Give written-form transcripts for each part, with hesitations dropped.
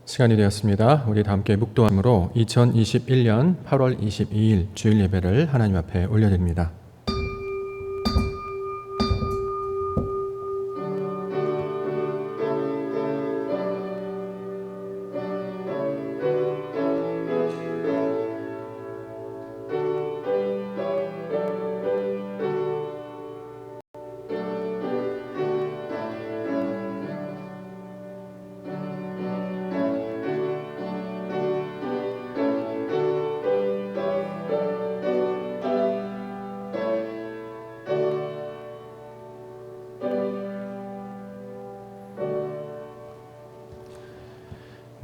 시간이 되었습니다. 우리 다 함께 묵도함으로 2021년 8월 22일 주일 예배를 하나님 앞에 올려드립니다.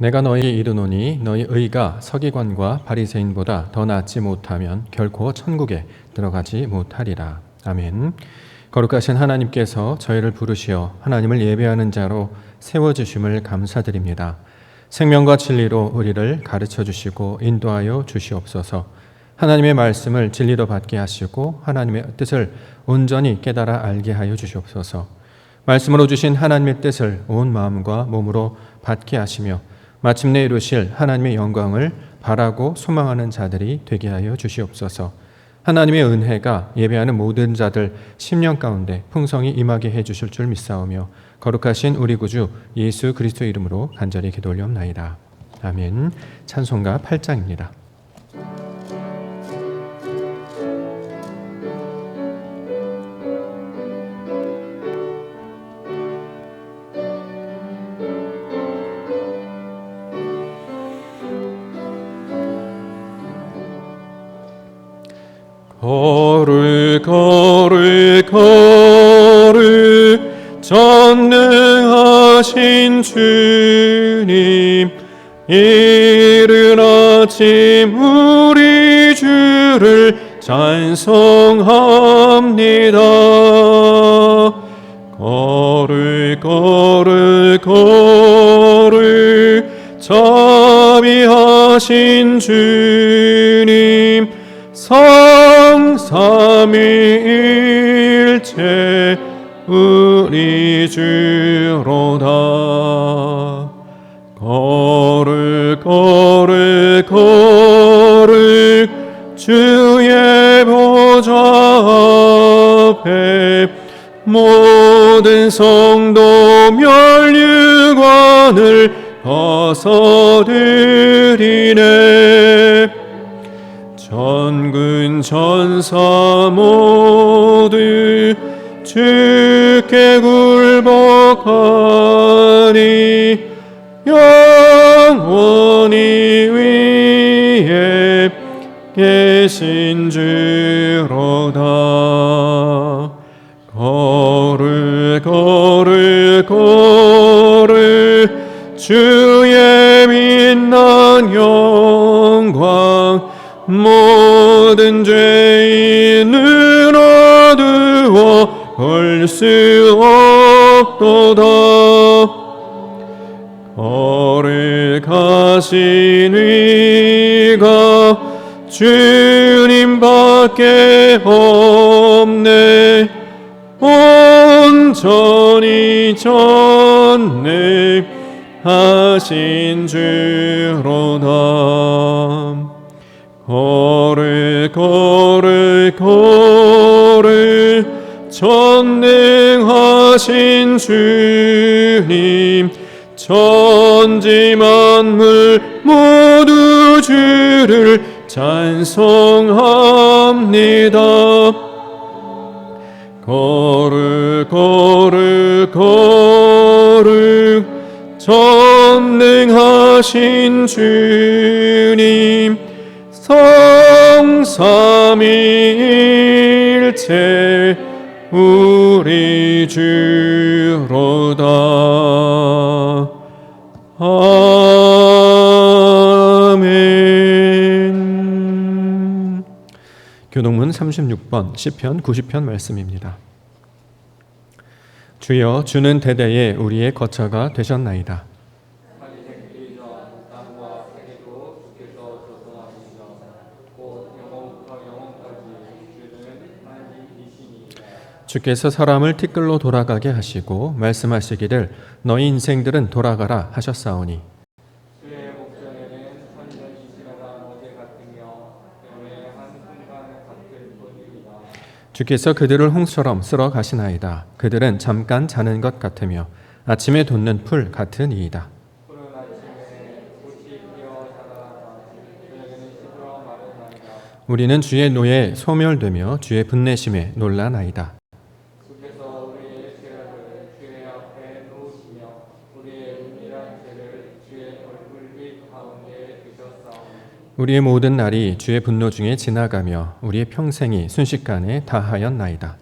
내가 너희에게 이르노니 너희 의가 서기관과 바리새인보다 더 낫지 못하면 결코 천국에 들어가지 못하리라. 아멘. 거룩하신 하나님께서 저희를 부르시어 하나님을 예배하는 자로 세워주심을 감사드립니다. 생명과 진리로 우리를 가르쳐 주시고 인도하여 주시옵소서. 하나님의 말씀을 진리로 받게 하시고 하나님의 뜻을 온전히 깨달아 알게 하여 주시옵소서. 말씀으로 주신 하나님의 뜻을 온 마음과 몸으로 받게 하시며 마침내 이루실 하나님의 영광을 바라고 소망하는 자들이 되게 하여 주시옵소서. 하나님의 은혜가 예배하는 모든 자들 심령 가운데 풍성히 임하게 해주실 줄 믿사오며 거룩하신 우리 구주 예수 그리스도의 이름으로 간절히 기도 올리옵나이다. 아멘. 찬송가 8장입니다. 거룩 전능하신 주님, 이른 아침 우리 주를 찬송합니다. 거룩 자비하신 주님, 성삼위일체 우리 주로다. 거룩 주의 보좌 앞에 모든 성도 면류관을 벗어드리네. 천군 천사 모두 주께 굴복하니 영원히 위에 계신 주로다. 거룩 주의 빛난 영광 모든 죄인을 어두워 볼 수 없도다. 거룩하신 위가 주님밖에 없네. 온전히 전능하신 주로다. 거룩 전능하신 주님, 천지 만물 모두 주를 찬송합니다. 거룩 전능하신 주님, 성삼위일체 우리 주로다. 아멘. 교동문 36번 시편 90편 말씀입니다. 주여, 주는 대대에 우리의 거처가 되셨나이다. 주께서 사람을 티끌로 돌아가게 하시고 말씀하시기를 너희 인생들은 돌아가라 하셨사오니 주께서 그들을 홍수처럼 쓸어 가시나이다. 그들은 잠깐 자는 것 같으며 아침에 돋는 풀 같으니이다. 우리는 주의 노에 소멸되며 주의 분내심에 놀라나이다. 주께서 우리의 죄악을 주의 앞에 놓으시며 우리의 은밀한 죄를 주의 얼굴빛 가운데 두셨사오니 우리의 모든 날이 주의 분노 중에 지나가며 우리의 평생이 순식간에 다하였나이다.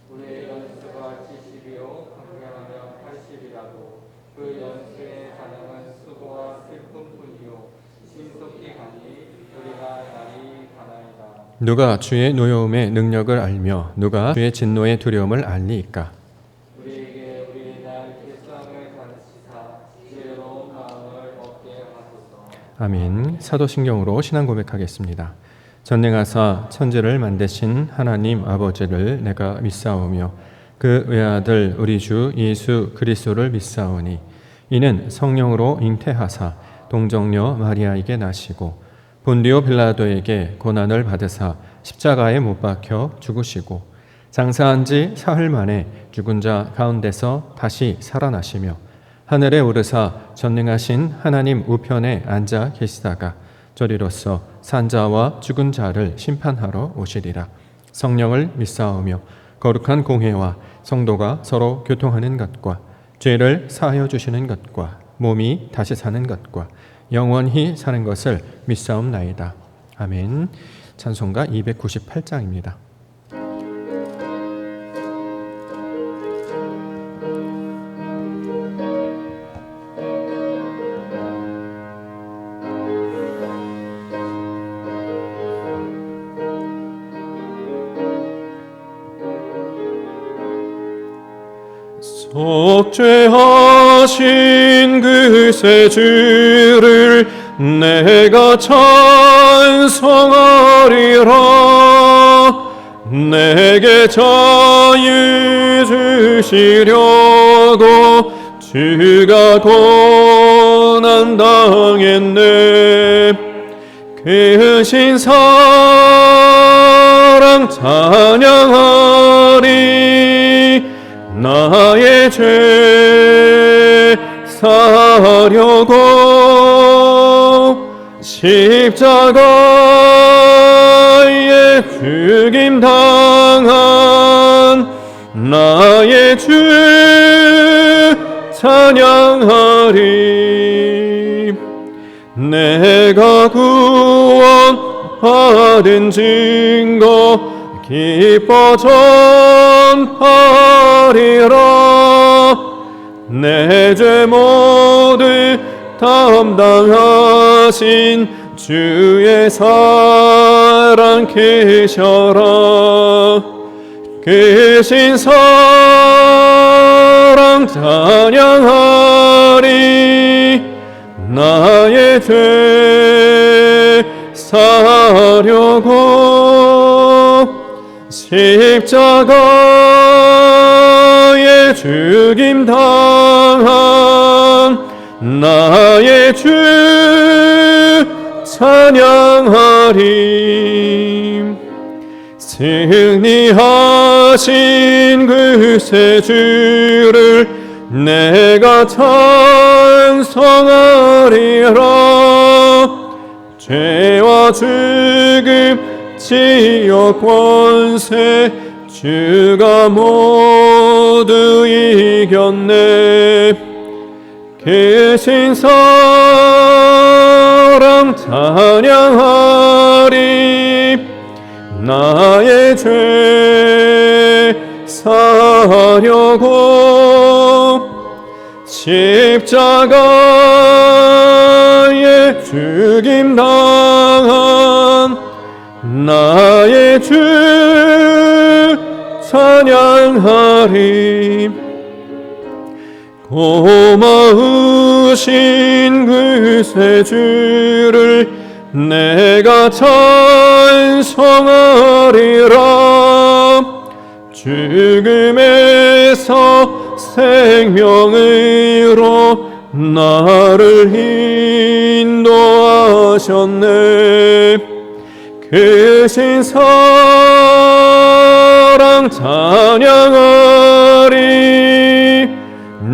우리의 연수가 70이요 강경하면 80이라도 그 연수의 가능은 수고와 슬픔뿐이요 신속히 가니 우리가 날이 가나이다. 누가 주의 노여움의 능력을 알며 누가 주의 진노의 두려움을 알리이까? 우리에게 우리의 날 일상을 가르치사 지혜로운 마음을 얻게 하소서. 아멘. 사도신경으로 신앙 고백하겠습니다. 전능하사 천지를 만드신 하나님 아버지를 내가 믿사오며 그 외아들 우리 주 예수 그리스도를 믿사오니 이는 성령으로 잉태하사 동정녀 마리아에게 나시고 본디오 빌라도에게 고난을 받으사 십자가에 못 박혀 죽으시고 장사한 지 사흘 만에 죽은 자 가운데서 다시 살아나시며 하늘에 오르사 전능하신 하나님 우편에 앉아 계시다가 저리로서 산자와 죽은 자를 심판하러 오시리라. 성령을 믿사오며 거룩한 공회와 성도가 서로 교통하는 것과 죄를 사하여 주시는 것과 몸이 다시 사는 것과 영원히 사는 것을 믿사옵나이다. 아멘. 찬송가 298장입니다. 속죄하신 그 새 주를 내가 찬송하리라. 내게 자유 주시려고 주가 고난 당했네. 크신 사랑 찬양하리. 나의 죄 사하려고 십자가에 죽임 당한 나의 주 찬양하리. 내가 구원받은 증거 기뻐 전파리라. 내 죄 모두 담당하신 주의 사랑 크셔라. 크신 사랑 찬양하리. 나의 죄 사하려고 십자가에 죽임 당한 나의 주 찬양하리. 승리하신 그 새 주를 내가 찬송하리라. 죄와 죽음 지역 권세 주가 모두 이겼네. 크신 사랑 찬양하리. 나의 죄 사하려고 십자가에 죽임 당한 나의 주 찬양하리. 고마우신 그 새 주를 내가 찬송하리라. 죽음에서 생명으로 나를 인도하셨네. 크신 사랑 찬양하리.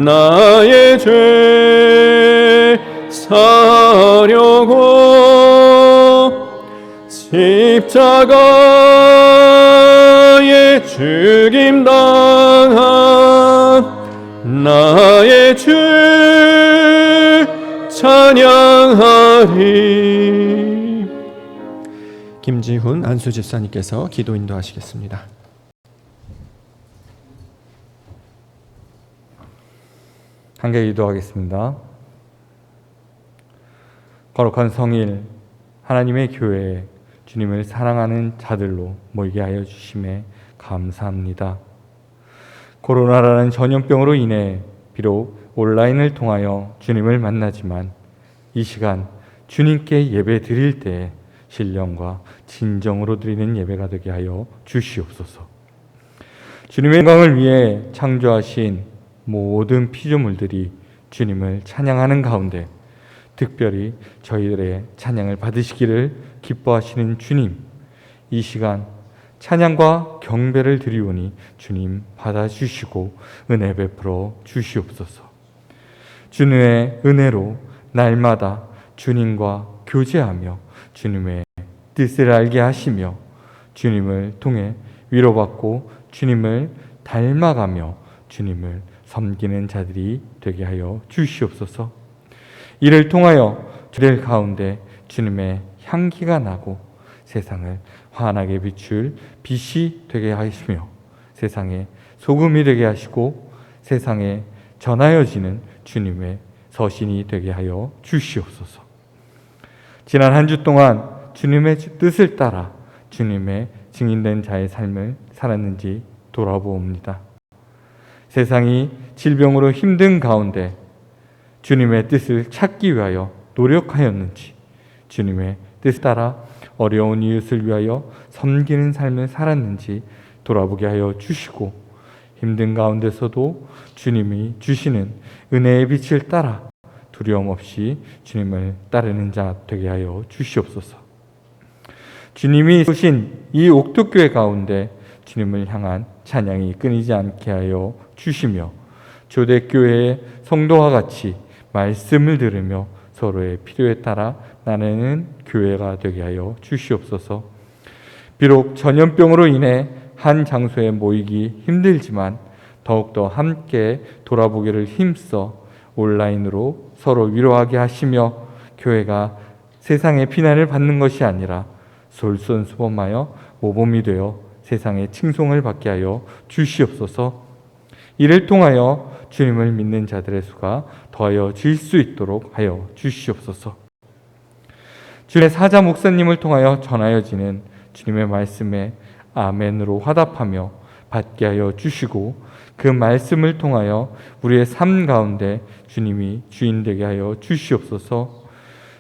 나의 죄 사려고 십자가에 죽임당한 나의 주 찬양하리. 김지훈 안수 집사님께서 기도 인도하시겠습니다. 함께 기도하겠습니다. 거룩한 성일 하나님의 교회에 주님을 사랑하는 자들로 모이게 하여 주심에 감사합니다. 코로나라는 전염병으로 인해 비록 온라인을 통하여 주님을 만나지만 이 시간 주님께 예배 드릴 때 신령과 진정으로 드리는 예배가 되게 하여 주시옵소서. 주님의 영광을 위해 창조하신 모든 피조물들이 주님을 찬양하는 가운데 특별히 저희들의 찬양을 받으시기를 기뻐하시는 주님, 이 시간 찬양과 경배를 드리오니 주님 받아주시고 은혜 베풀어 주시옵소서. 주님의 은혜로 날마다 주님과 교제하며 주님의 뜻을 알게 하시며 주님을 통해 위로받고 주님을 닮아가며 주님을 섬기는 자들이 되게 하여 주시옵소서. 이를 통하여 저들 가운데 주님의 향기가 나고 세상을 환하게 비출 빛이 되게 하시며 세상에 소금이 되게 하시고 세상에 전하여지는 주님의 서신이 되게 하여 주시옵소서. 지난 한 주 동안 주님의 뜻을 따라 주님의 증인된 자의 삶을 살았는지 돌아보옵니다. 세상이 질병으로 힘든 가운데 주님의 뜻을 찾기 위하여 노력하였는지, 주님의 뜻 따라 어려운 이웃을 위하여 섬기는 삶을 살았는지 돌아보게 하여 주시고, 힘든 가운데서도 주님이 주시는 은혜의 빛을 따라 두려움 없이 주님을 따르는 자 되게 하여 주시옵소서. 주님이 오신 이 옥토교회 가운데 주님을 향한 찬양이 끊이지 않게 하여 주시며 조대교회의 성도와 같이 말씀을 들으며 서로의 필요에 따라 나누는 교회가 되게 하여 주시옵소서. 비록 전염병으로 인해 한 장소에 모이기 힘들지만 더욱더 함께 돌아보기를 힘써 온라인으로 서로 위로하게 하시며 교회가 세상의 비난을 받는 것이 아니라 솔선수범하여 모범이 되어 세상의 칭송을 받게 하여 주시옵소서. 이를 통하여 주님을 믿는 자들의 수가 더하여 질 수 있도록 하여 주시옵소서. 주님의 사자 목사님을 통하여 전하여지는 주님의 말씀에 아멘으로 화답하며 받게 하여 주시고, 그 말씀을 통하여 우리의 삶 가운데 주님이 주인 되게 하여 주시옵소서.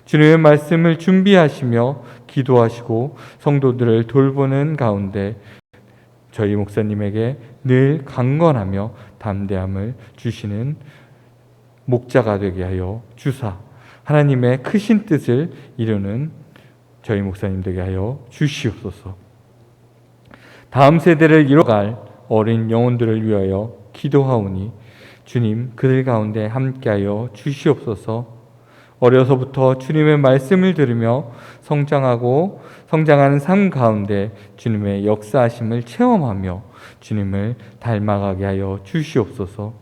주님의 말씀을 준비하시며 기도하시고 성도들을 돌보는 가운데 저희 목사님에게 늘 강건하며 담대함을 주시는 목자가 되게 하여 주사 하나님의 크신 뜻을 이루는 저희 목사님 되게 하여 주시옵소서. 다음 세대를 이뤄갈 어린 영혼들을 위하여 기도하오니 주님 그들 가운데 함께하여 주시옵소서. 어려서부터 주님의 말씀을 들으며 성장하는 삶 가운데 주님의 역사하심을 체험하며 주님을 닮아가게 하여 주시옵소서.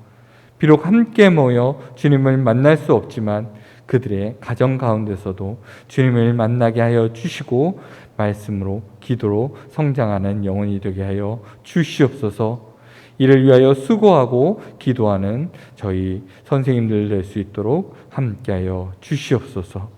비록 함께 모여 주님을 만날 수 없지만 그들의 가정 가운데서도 주님을 만나게 하여 주시고 말씀으로 기도로 성장하는 영혼이 되게 하여 주시옵소서. 이를 위하여 수고하고 기도하는 저희 선생님들 될 수 있도록 함께하여 주시옵소서.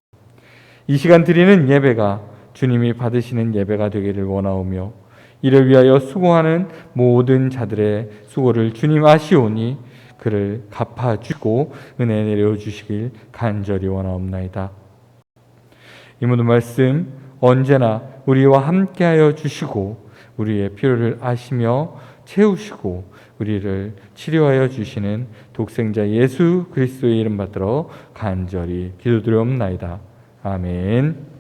이 시간 드리는 예배가 주님이 받으시는 예배가 되기를 원하오며 이를 위하여 수고하는 모든 자들의 수고를 주님 아시오니 그를 갚아주고 은혜 내려주시길 간절히 원하옵나이다. 이 모든 말씀 언제나 우리와 함께하여 주시고 우리의 필요를 아시며 채우시고 우리를 치료하여 주시는 독생자 예수 그리스도의 이름 받들어 간절히 기도드리옵나이다. 아멘.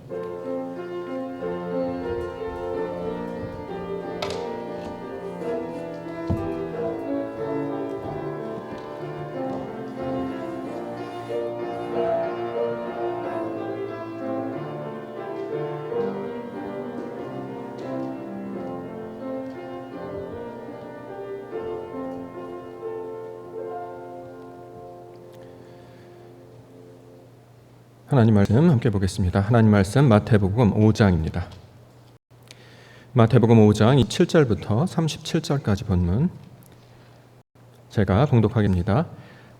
하나님 말씀 함께 보겠습니다. 하나님 말씀 마태복음 5장입니다. 마태복음 5장 7절부터 37절까지 본문 제가 봉독하겠습니다.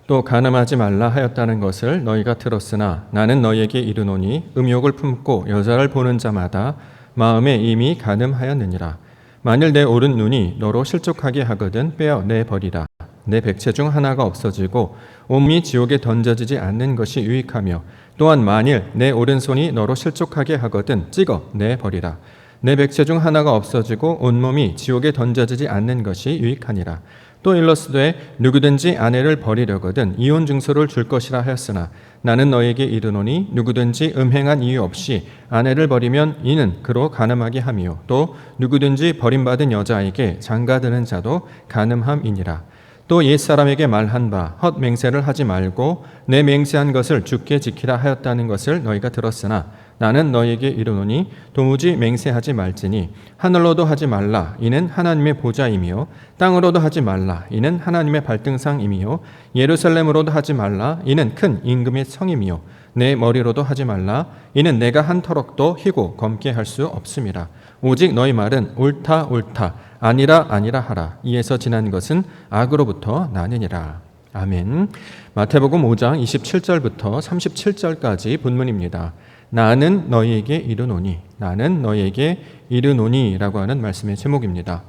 또 간음하지 말라 하였다는 것을 너희가 들었으나 나는 너희에게 이르노니 음욕을 품고 여자를 보는 자마다 마음에 이미 간음하였느니라. 만일 내 오른 눈이 너로 실족하게 하거든 빼어 내버리라. 내 백체 중 하나가 없어지고 온몸이 지옥에 던져지지 않는 것이 유익하며 또한 만일 내 오른손이 너로 실족하게 하거든 찍어 내버리라. 내 백체 중 하나가 없어지고 온몸이 지옥에 던져지지 않는 것이 유익하니라. 또 일러스되 누구든지 아내를 버리려거든 이혼 증서를 줄 것이라 하였으나 나는 너에게 이르노니 누구든지 음행한 이유 없이 아내를 버리면 이는 그로 간음하게 하며 또 누구든지 버림받은 여자에게 장가드는 자도 간음함이니라. 또 옛사람에게 말한 바 헛맹세를 하지 말고 내 맹세한 것을 주께 지키라 하였다는 것을 너희가 들었으나 나는 너희에게 이르노니 도무지 맹세하지 말지니 하늘로도 하지 말라 이는 하나님의 보좌이며 땅으로도 하지 말라 이는 하나님의 발등상이며 예루살렘으로도 하지 말라 이는 큰 임금의 성이며 내 머리로도 하지 말라 이는 내가 한 터럭도 희고 검게 할 수 없음이라. 오직 너희 말은 옳다 옳다 아니라 아니라 하라. 이에서 지난 것은 악으로부터 나느니라. 아멘. 마태복음 5장 27절부터 37절까지 본문입니다. 나는 너희에게 이르노니, 나는 너희에게 이르노니라고 하는 말씀의 제목입니다.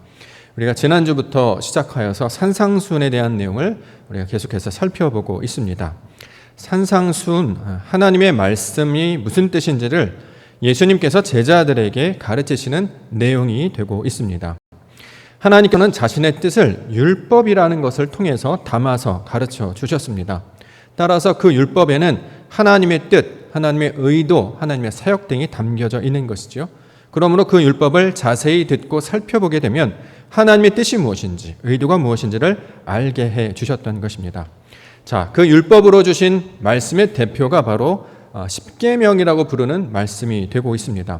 우리가 지난주부터 시작하여서 산상수훈에 대한 내용을 우리가 계속해서 살펴보고 있습니다. 산상수훈, 하나님의 말씀이 무슨 뜻인지를 예수님께서 제자들에게 가르치시는 내용이 되고 있습니다. 하나님께서는 자신의 뜻을 율법이라는 것을 통해서 담아서 가르쳐 주셨습니다. 따라서 그 율법에는 하나님의 뜻, 하나님의 의도, 하나님의 사역 등이 담겨져 있는 것이죠. 그러므로 그 율법을 자세히 듣고 살펴보게 되면 하나님의 뜻이 무엇인지, 의도가 무엇인지를 알게 해 주셨던 것입니다. 자, 그 율법으로 주신 말씀의 대표가 바로 십계명이라고 부르는 말씀이 되고 있습니다.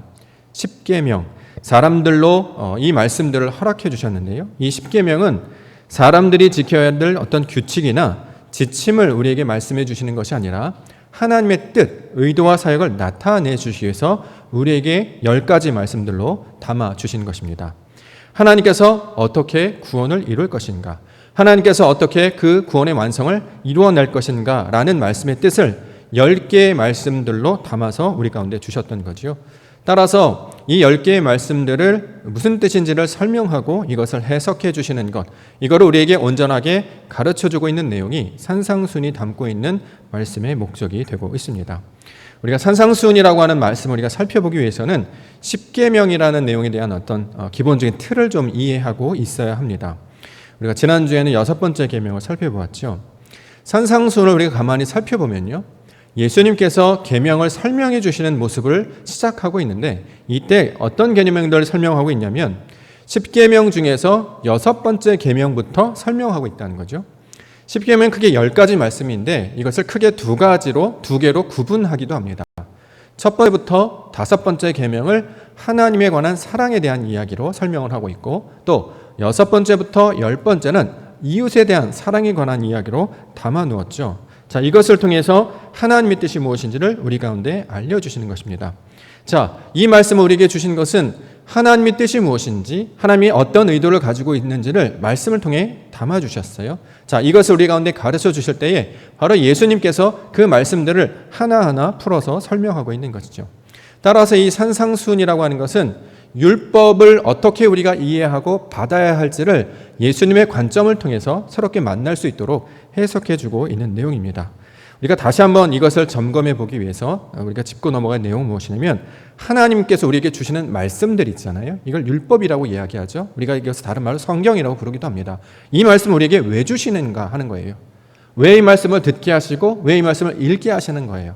십계명, 사람들로 이 말씀들을 허락해 주셨는데요. 이 십계명은 사람들이 지켜야 될 어떤 규칙이나 지침을 우리에게 말씀해 주시는 것이 아니라 하나님의 뜻, 의도와 사역을 나타내 주시기 위해서 우리에게 10가지 말씀들로 담아 주신 것입니다. 하나님께서 어떻게 구원을 이룰 것인가, 하나님께서 어떻게 그 구원의 완성을 이루어낼 것인가 라는 말씀의 뜻을 10개의 말씀들로 담아서 우리 가운데 주셨던 거죠. 따라서 이 10개의 말씀들을 무슨 뜻인지를 설명하고 이것을 해석해 주시는 것, 이거를 우리에게 온전하게 가르쳐주고 있는 내용이 산상수훈이 담고 있는 말씀의 목적이 되고 있습니다. 우리가 산상수훈이라고 하는 말씀을 우리가 살펴보기 위해서는 십계명이라는 내용에 대한 어떤 기본적인 틀을 좀 이해하고 있어야 합니다. 우리가 지난주에는 6번째 계명을 살펴보았죠. 산상수훈을 우리가 가만히 살펴보면요, 예수님께서 계명을 설명해 주시는 모습을 시작하고 있는데 이때 어떤 계명들을 설명하고 있냐면 10계명 중에서 6번째 계명부터 설명하고 있다는 거죠. 10계명은 크게 10가지 말씀인데 이것을 크게 2개로 구분하기도 합니다. 첫 번째부터 5번째 계명을 하나님에 관한 사랑에 대한 이야기로 설명을 하고 있고 또 6번째부터 10번째는 이웃에 대한 사랑에 관한 이야기로 담아 놓았죠. 자, 이것을 통해서 하나님의 뜻이 무엇인지를 우리 가운데 알려주시는 것입니다. 자, 이 말씀을 우리에게 주신 것은 하나님의 뜻이 무엇인지, 하나님이 어떤 의도를 가지고 있는지를 말씀을 통해 담아주셨어요. 자, 이것을 우리 가운데 가르쳐 주실 때에 바로 예수님께서 그 말씀들을 하나하나 풀어서 설명하고 있는 것이죠. 따라서 이 산상수훈이라고 하는 것은 율법을 어떻게 우리가 이해하고 받아야 할지를 예수님의 관점을 통해서 새롭게 만날 수 있도록 해석해주고 있는 내용입니다. 우리가 다시 한번 이것을 점검해 보기 위해서 우리가 짚고 넘어갈 내용은 무엇이냐면 하나님께서 우리에게 주시는 말씀들 있잖아요. 이걸 율법이라고 이야기하죠. 우리가 이것을 다른 말로 성경이라고 부르기도 합니다. 이 말씀을 우리에게 왜 주시는가 하는 거예요. 왜 이 말씀을 듣게 하시고 왜 이 말씀을 읽게 하시는 거예요.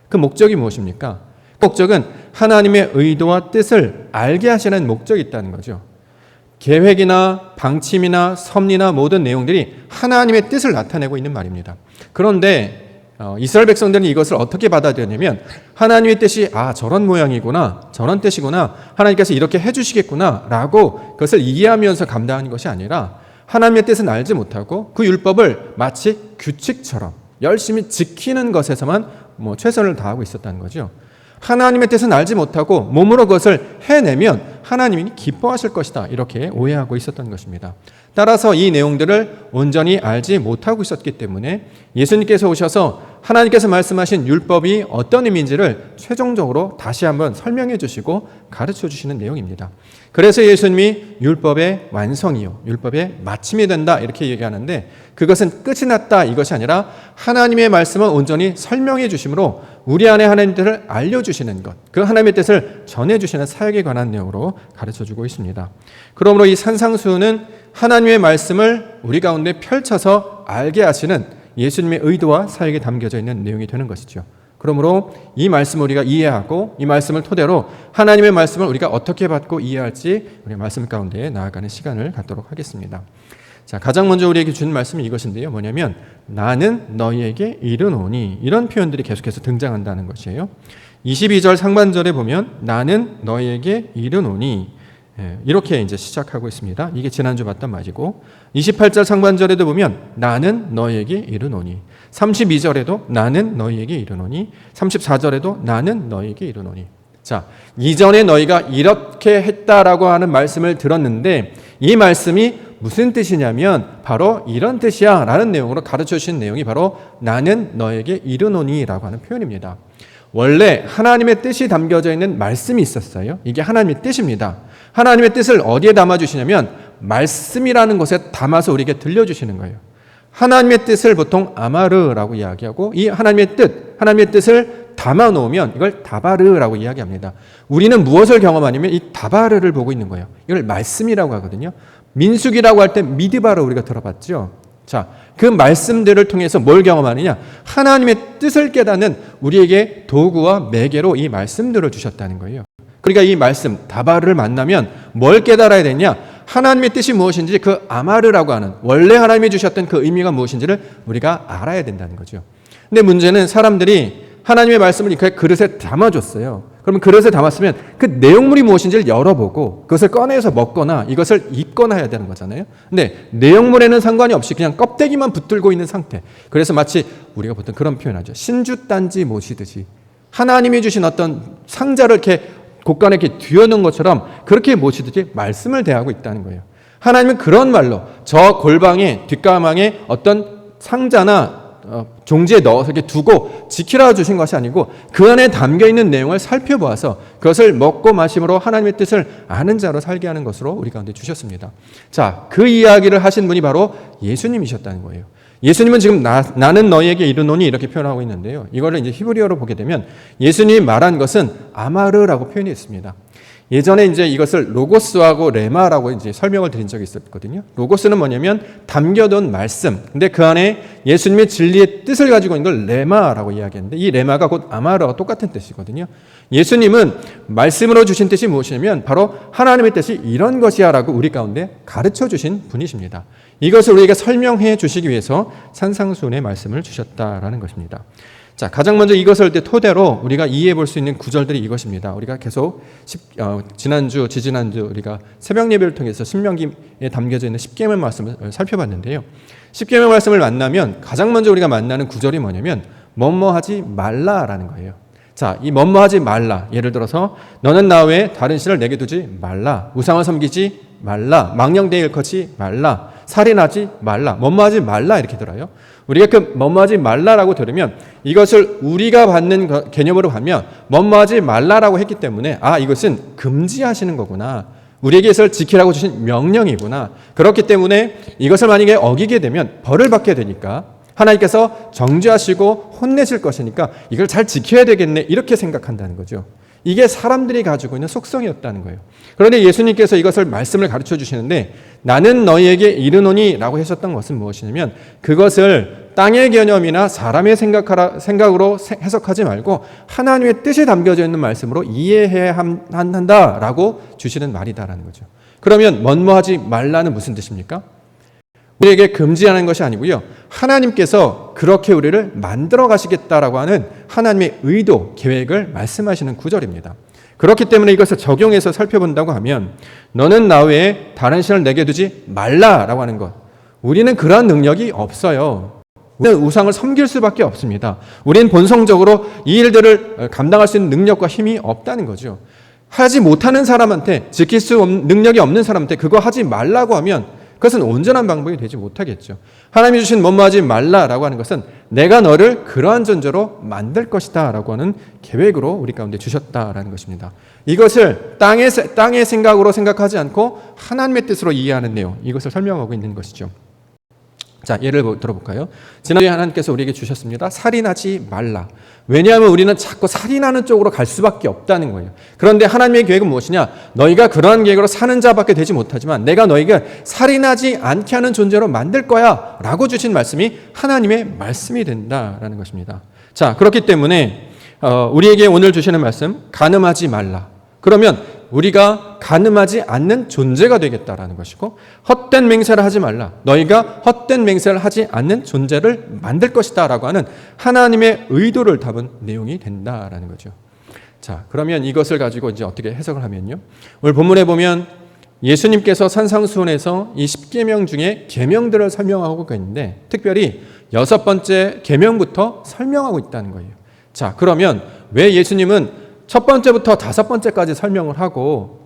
그 목적이 무엇입니까? 목적은 하나님의 의도와 뜻을 알게 하시는 목적이 있다는 거죠. 계획이나 방침이나 섭리나 모든 내용들이 하나님의 뜻을 나타내고 있는 말입니다. 그런데 이스라엘 백성들은 이것을 어떻게 받아들였냐면 하나님의 뜻이 저런 모양이구나, 저런 뜻이구나, 하나님께서 이렇게 해주시겠구나 라고 그것을 이해하면서 감당하는 것이 아니라 하나님의 뜻은 알지 못하고 그 율법을 마치 규칙처럼 열심히 지키는 것에서만 최선을 다하고 있었다는 거죠. 하나님의 뜻은 알지 못하고 몸으로 그것을 해내면 하나님이 기뻐하실 것이다, 이렇게 오해하고 있었던 것입니다. 따라서 이 내용들을 온전히 알지 못하고 있었기 때문에 예수님께서 오셔서 하나님께서 말씀하신 율법이 어떤 의미인지를 최종적으로 다시 한번 설명해 주시고 가르쳐 주시는 내용입니다. 그래서 예수님이 율법의 완성이요, 율법의 마침이 된다, 이렇게 얘기하는데, 그것은 끝이 났다 이것이 아니라 하나님의 말씀을 온전히 설명해 주심으로 우리 안에 하나님의 뜻을 알려주시는 것, 그 하나님의 뜻을 전해주시는 사역에 관한 내용으로 가르쳐주고 있습니다. 그러므로 이 산상수훈은 하나님의 말씀을 우리 가운데 펼쳐서 알게 하시는 예수님의 의도와 사역에 담겨져 있는 내용이 되는 것이죠. 그러므로 이 말씀을 우리가 이해하고 이 말씀을 토대로 하나님의 말씀을 우리가 어떻게 받고 이해할지 우리 말씀 가운데 나아가는 시간을 갖도록 하겠습니다. 자, 가장 먼저 우리에게 주는 말씀이 이것인데요. 뭐냐면 나는 너희에게 이르노니, 이런 표현들이 계속해서 등장한다는 것이에요. 22절 상반절에 보면 나는 너희에게 이르노니, 이렇게 이제 시작하고 있습니다. 이게 지난주 봤던 말이고, 28절 상반절에도 보면 나는 너희에게 이르노니, 32절에도 나는 너희에게 이르노니, 34절에도 나는 너희에게 이르노니. 자, 이전에 너희가 이렇게 했다라고 하는 말씀을 들었는데 이 말씀이 무슨 뜻이냐면 바로 이런 뜻이야 라는 내용으로 가르쳐 주신 내용이 바로 나는 너에게 이르노니 라고 하는 표현입니다. 원래 하나님의 뜻이 담겨져 있는 말씀이 있었어요. 이게 하나님의 뜻입니다. 하나님의 뜻을 어디에 담아주시냐면 말씀이라는 곳에 담아서 우리에게 들려주시는 거예요. 하나님의 뜻을 보통 아마르라고 이야기하고, 이 하나님의 뜻을 담아 놓으면 이걸 다바르라고 이야기합니다. 우리는 무엇을 경험하냐면 이 다바르를 보고 있는 거예요. 이걸 말씀이라고 하거든요. 민수기라고 할 때 미드바르 우리가 들어봤죠. 자, 그 말씀들을 통해서 뭘 경험하느냐? 하나님의 뜻을 깨닫는 우리에게 도구와 매개로 이 말씀들을 주셨다는 거예요. 그러니까 이 말씀 다바르를 만나면 뭘 깨달아야 되냐? 하나님의 뜻이 무엇인지, 그 아마르라고 하는 원래 하나님이 주셨던 그 의미가 무엇인지를 우리가 알아야 된다는 거죠. 근데 문제는 사람들이 하나님의 말씀을 그 그릇에 담아줬어요. 그러면 그릇에 담았으면 그 내용물이 무엇인지를 열어보고 그것을 꺼내서 먹거나 이것을 입거나 해야 되는 거잖아요. 근데 내용물에는 상관이 없이 그냥 껍데기만 붙들고 있는 상태. 그래서 마치 우리가 보통 그런 표현하죠. 신주단지 모시듯이 하나님이 주신 어떤 상자를 이렇게 곳간에 이렇게 뒤어놓은 것처럼 그렇게 모시듯이 말씀을 대하고 있다는 거예요. 하나님은 그런 말로 저 골방에 뒷가망에 어떤 상자나 종지에 넣어서 이렇게 두고 지키라 주신 것이 아니고 그 안에 담겨있는 내용을 살펴보아서 그것을 먹고 마심으로 하나님의 뜻을 아는 자로 살게 하는 것으로 우리 가운데 주셨습니다. 자, 그 이야기를 하신 분이 바로 예수님이셨다는 거예요. 예수님은 지금 나는 너희에게 이르노니 이렇게 표현하고 있는데요. 이거를 이제 히브리어로 보게 되면 예수님이 말한 것은 아마르라고 표현이 있습니다. 예전에 이제 이것을 로고스하고 레마라고 이제 설명을 드린 적이 있었거든요. 로고스는 뭐냐면 담겨둔 말씀. 근데 그 안에 예수님의 진리의 뜻을 가지고 있는 걸 레마라고 이야기했는데 이 레마가 곧 아마르와 똑같은 뜻이거든요. 예수님은 말씀으로 주신 뜻이 무엇이냐면 바로 하나님의 뜻이 이런 것이야라고 우리 가운데 가르쳐 주신 분이십니다. 이것을 우리에게 설명해 주시기 위해서 산상수훈의 말씀을 주셨다라는 것입니다. 자, 가장 먼저 이것을 토대로 우리가 이해해 볼 수 있는 구절들이 이것입니다. 우리가 계속 지지난주 우리가 새벽 예배를 통해서 신명기에 담겨져 있는 십계명 말씀을 살펴봤는데요. 십계명 말씀을 만나면 가장 먼저 우리가 만나는 구절이 뭐냐면 뭐뭐하지 말라라는 거예요. 자, 이 뭐뭐하지 말라. 예를 들어서 너는 나 외에 다른 신을 내게 두지 말라. 우상을 섬기지 말라. 망령되이 일컫지 말라. 살인하지 말라. 뭐뭐하지 말라 이렇게 들어요. 우리가 그 뭐뭐하지 말라라고 들으면 이것을 우리가 받는 개념으로 하면 뭐뭐하지 말라라고 했기 때문에 이것은 금지하시는 거구나. 우리에게 이것을 지키라고 주신 명령이구나. 그렇기 때문에 이것을 만약에 어기게 되면 벌을 받게 되니까 하나님께서 정죄하시고 혼내실 것이니까 이걸 잘 지켜야 되겠네 이렇게 생각한다는 거죠. 이게 사람들이 가지고 있는 속성이었다는 거예요. 그런데 예수님께서 이것을 말씀을 가르쳐 주시는데 나는 너희에게 이르노니 라고 하셨던 것은 무엇이냐면 그것을 땅의 개념이나 사람의 생각으로 해석하지 말고 하나님의 뜻이 담겨져 있는 말씀으로 이해해야 한다라고 주시는 말이다라는 거죠. 그러면 뭐뭐하지 말라는 무슨 뜻입니까? 우리에게 금지하는 것이 아니고요. 하나님께서 그렇게 우리를 만들어 가시겠다라고 하는 하나님의 의도, 계획을 말씀하시는 구절입니다. 그렇기 때문에 이것을 적용해서 살펴본다고 하면 너는 나 외에 다른 신을 내게 두지 말라라고 하는 것. 우리는 그러한 능력이 없어요. 우리는 우상을 섬길 수밖에 없습니다. 우리는 본성적으로 이 일들을 감당할 수 있는 능력과 힘이 없다는 거죠. 하지 못하는 사람한테, 지킬 수 없는 능력이 없는 사람한테 그거 하지 말라고 하면 그것은 온전한 방법이 되지 못하겠죠. 하나님이 주신 뭐뭐 하지 말라라고 하는 것은 내가 너를 그러한 존재로 만들 것이다 라고 하는 계획으로 우리 가운데 주셨다라는 것입니다. 이것을 땅의 생각으로 생각하지 않고 하나님의 뜻으로 이해하는 내용, 이것을 설명하고 있는 것이죠. 자, 예를 들어볼까요? 지난주에 하나님께서 우리에게 주셨습니다. 살인하지 말라. 왜냐하면 우리는 자꾸 살인하는 쪽으로 갈 수밖에 없다는 거예요. 그런데 하나님의 계획은 무엇이냐? 너희가 그러한 계획으로 사는 자밖에 되지 못하지만 내가 너희가 살인하지 않게 하는 존재로 만들 거야 라고 주신 말씀이 하나님의 말씀이 된다라는 것입니다. 자, 그렇기 때문에 우리에게 오늘 주시는 말씀, 간음하지 말라. 그러면 우리가 간음하지 않는 존재가 되겠다라는 것이고, 헛된 맹세를 하지 말라. 너희가 헛된 맹세를 하지 않는 존재를 만들 것이다 라고 하는 하나님의 의도를 담은 내용이 된다라는 거죠. 자, 그러면 이것을 가지고 이제 어떻게 해석을 하면요. 오늘 본문에 보면 예수님께서 산상수훈에서 이 10계명 중에 계명들을 설명하고 있는데 특별히 6번째 계명부터 설명하고 있다는 거예요. 자, 그러면 왜 예수님은 첫 번째부터 5번째까지 설명을 하고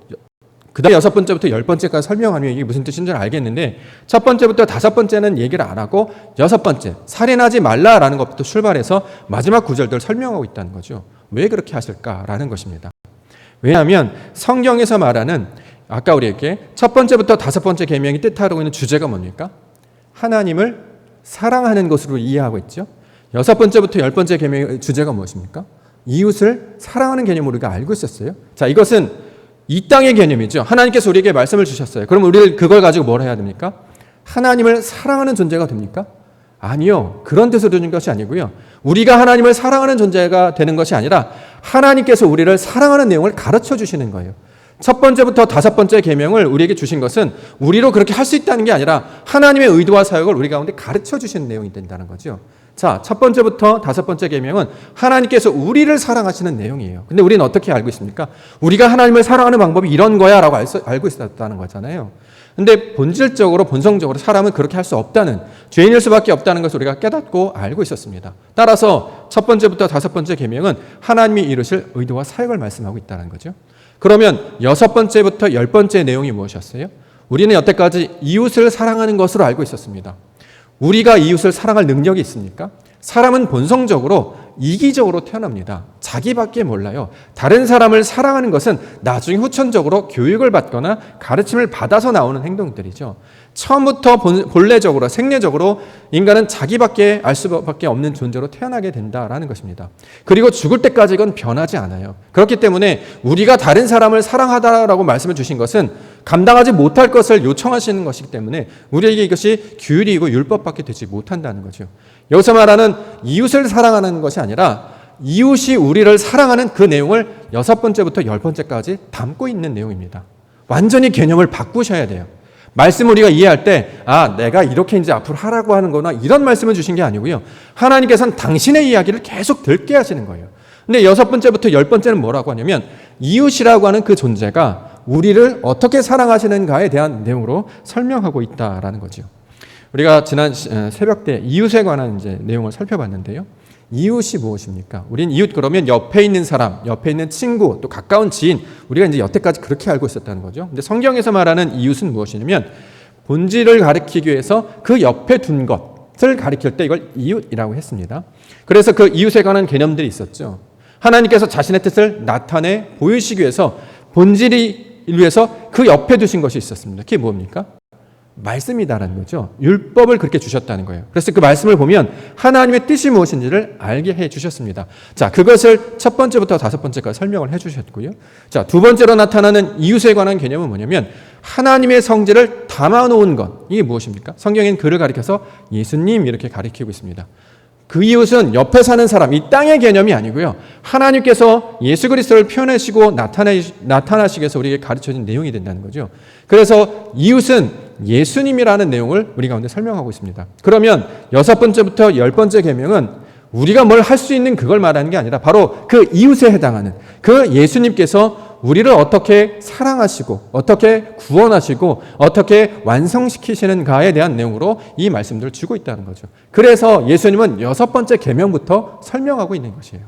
그 다음에 6번째부터 10번째까지 설명하면 이게 무슨 뜻인지 알겠는데 첫 번째부터 5번째는 얘기를 안 하고 6번째 살인하지 말라라는 것부터 출발해서 마지막 구절들을 설명하고 있다는 거죠. 왜 그렇게 하실까라는 것입니다. 왜냐하면 성경에서 말하는 아까 우리에게 첫 번째부터 5번째 계명이 뜻하고 있는 주제가 뭡니까? 하나님을 사랑하는 것으로 이해하고 있죠. 6번째부터 10번째 계명의 주제가 무엇입니까? 이웃을 사랑하는 개념으로 우리가 알고 있었어요. 자, 이것은 이 땅의 개념이죠. 하나님께서 우리에게 말씀을 주셨어요. 그럼 우리를 그걸 가지고 뭘 해야 됩니까? 하나님을 사랑하는 존재가 됩니까? 아니요. 그런 뜻으로 주는 것이 아니고요. 우리가 하나님을 사랑하는 존재가 되는 것이 아니라 하나님께서 우리를 사랑하는 내용을 가르쳐 주시는 거예요. 첫 번째부터 5번째 계명을 우리에게 주신 것은 우리로 그렇게 할 수 있다는 게 아니라 하나님의 의도와 사역을 우리 가운데 가르쳐 주시는 내용이 된다는 거죠. 자, 첫 번째부터 5번째 계명은 하나님께서 우리를 사랑하시는 내용이에요. 근데 우리는 어떻게 알고 있습니까? 우리가 하나님을 사랑하는 방법이 이런 거야 라고 알고 있었다는 거잖아요. 근데 본질적으로 본성적으로 사람은 그렇게 할 수 없다는, 죄인일 수밖에 없다는 것을 우리가 깨닫고 알고 있었습니다. 따라서 첫 번째부터 5번째 계명은 하나님이 이루실 의도와 사역을 말씀하고 있다는 거죠. 그러면 6번째부터 10번째 내용이 무엇이었어요? 우리는 여태까지 이웃을 사랑하는 것으로 알고 있었습니다. 우리가 이웃을 사랑할 능력이 있습니까? 사람은 본성적으로 이기적으로 태어납니다. 자기밖에 몰라요. 다른 사람을 사랑하는 것은 나중에 후천적으로 교육을 받거나 가르침을 받아서 나오는 행동들이죠. 처음부터 본래적으로 생리적으로 인간은 자기밖에 알 수밖에 없는 존재로 태어나게 된다라는 것입니다. 그리고 죽을 때까지 이건 변하지 않아요. 그렇기 때문에 우리가 다른 사람을 사랑하다라고 말씀을 주신 것은 감당하지 못할 것을 요청하시는 것이기 때문에 우리에게 이것이 규율이고 율법밖에 되지 못한다는 거죠. 여기서 말하는 이웃을 사랑하는 것이 아니라 이웃이 우리를 사랑하는 그 내용을 6번째부터 10번째까지 담고 있는 내용입니다. 완전히 개념을 바꾸셔야 돼요. 말씀을 우리가 이해할 때 내가 이렇게 이제 앞으로 하라고 하는 거나 이런 말씀을 주신 게 아니고요. 하나님께서는 당신의 이야기를 계속 듣게 하시는 거예요. 근데 6번째부터 10번째는 뭐라고 하냐면 이웃이라고 하는 그 존재가 우리를 어떻게 사랑하시는가에 대한 내용으로 설명하고 있다라는 거죠. 우리가 지난 새벽 때 이웃에 관한 이제 내용을 살펴봤는데요. 이웃이 무엇입니까? 우린 이웃 그러면 옆에 있는 사람, 옆에 있는 친구, 또 가까운 지인, 우리가 이제 여태까지 그렇게 알고 있었다는 거죠. 근데 성경에서 말하는 이웃은 무엇이냐면 본질을 가리키기 위해서 그 옆에 둔 것을 가리킬 때 이걸 이웃이라고 했습니다. 그래서 그 이웃에 관한 개념들이 있었죠. 하나님께서 자신의 뜻을 나타내 보이시기 위해서 본질이 위해서 그 옆에 두신 것이 있었습니다. 그게 뭡니까? 말씀이다라는 거죠. 율법을 그렇게 주셨다는 거예요. 그래서 그 말씀을 보면 하나님의 뜻이 무엇인지를 알게 해 주셨습니다. 자, 그것을 첫 번째부터 5번째까지 설명을 해 주셨고요. 자, 두 번째로 나타나는 이웃에 관한 개념은 뭐냐면 하나님의 성질을 담아 놓은 것. 이게 무엇입니까? 성경엔 그를 가리켜서 예수님 이렇게 가리키고 있습니다. 그 이웃은 옆에 사는 사람, 이 땅의 개념이 아니고요. 하나님께서 예수 그리스도를 표현하시고 나타나시기 위해서 우리에게 가르쳐진 내용이 된다는 거죠. 그래서 이웃은 예수님이라는 내용을 우리 가운데 설명하고 있습니다. 그러면 6번째부터 10번째 계명은 우리가 뭘 할 수 있는 그걸 말하는 게 아니라 바로 그 이웃에 해당하는 그 예수님께서 우리를 어떻게 사랑하시고 어떻게 구원하시고 어떻게 완성시키시는가에 대한 내용으로 이 말씀들을 주고 있다는 거죠. 그래서 예수님은 6번째 계명부터 설명하고 있는 것이에요.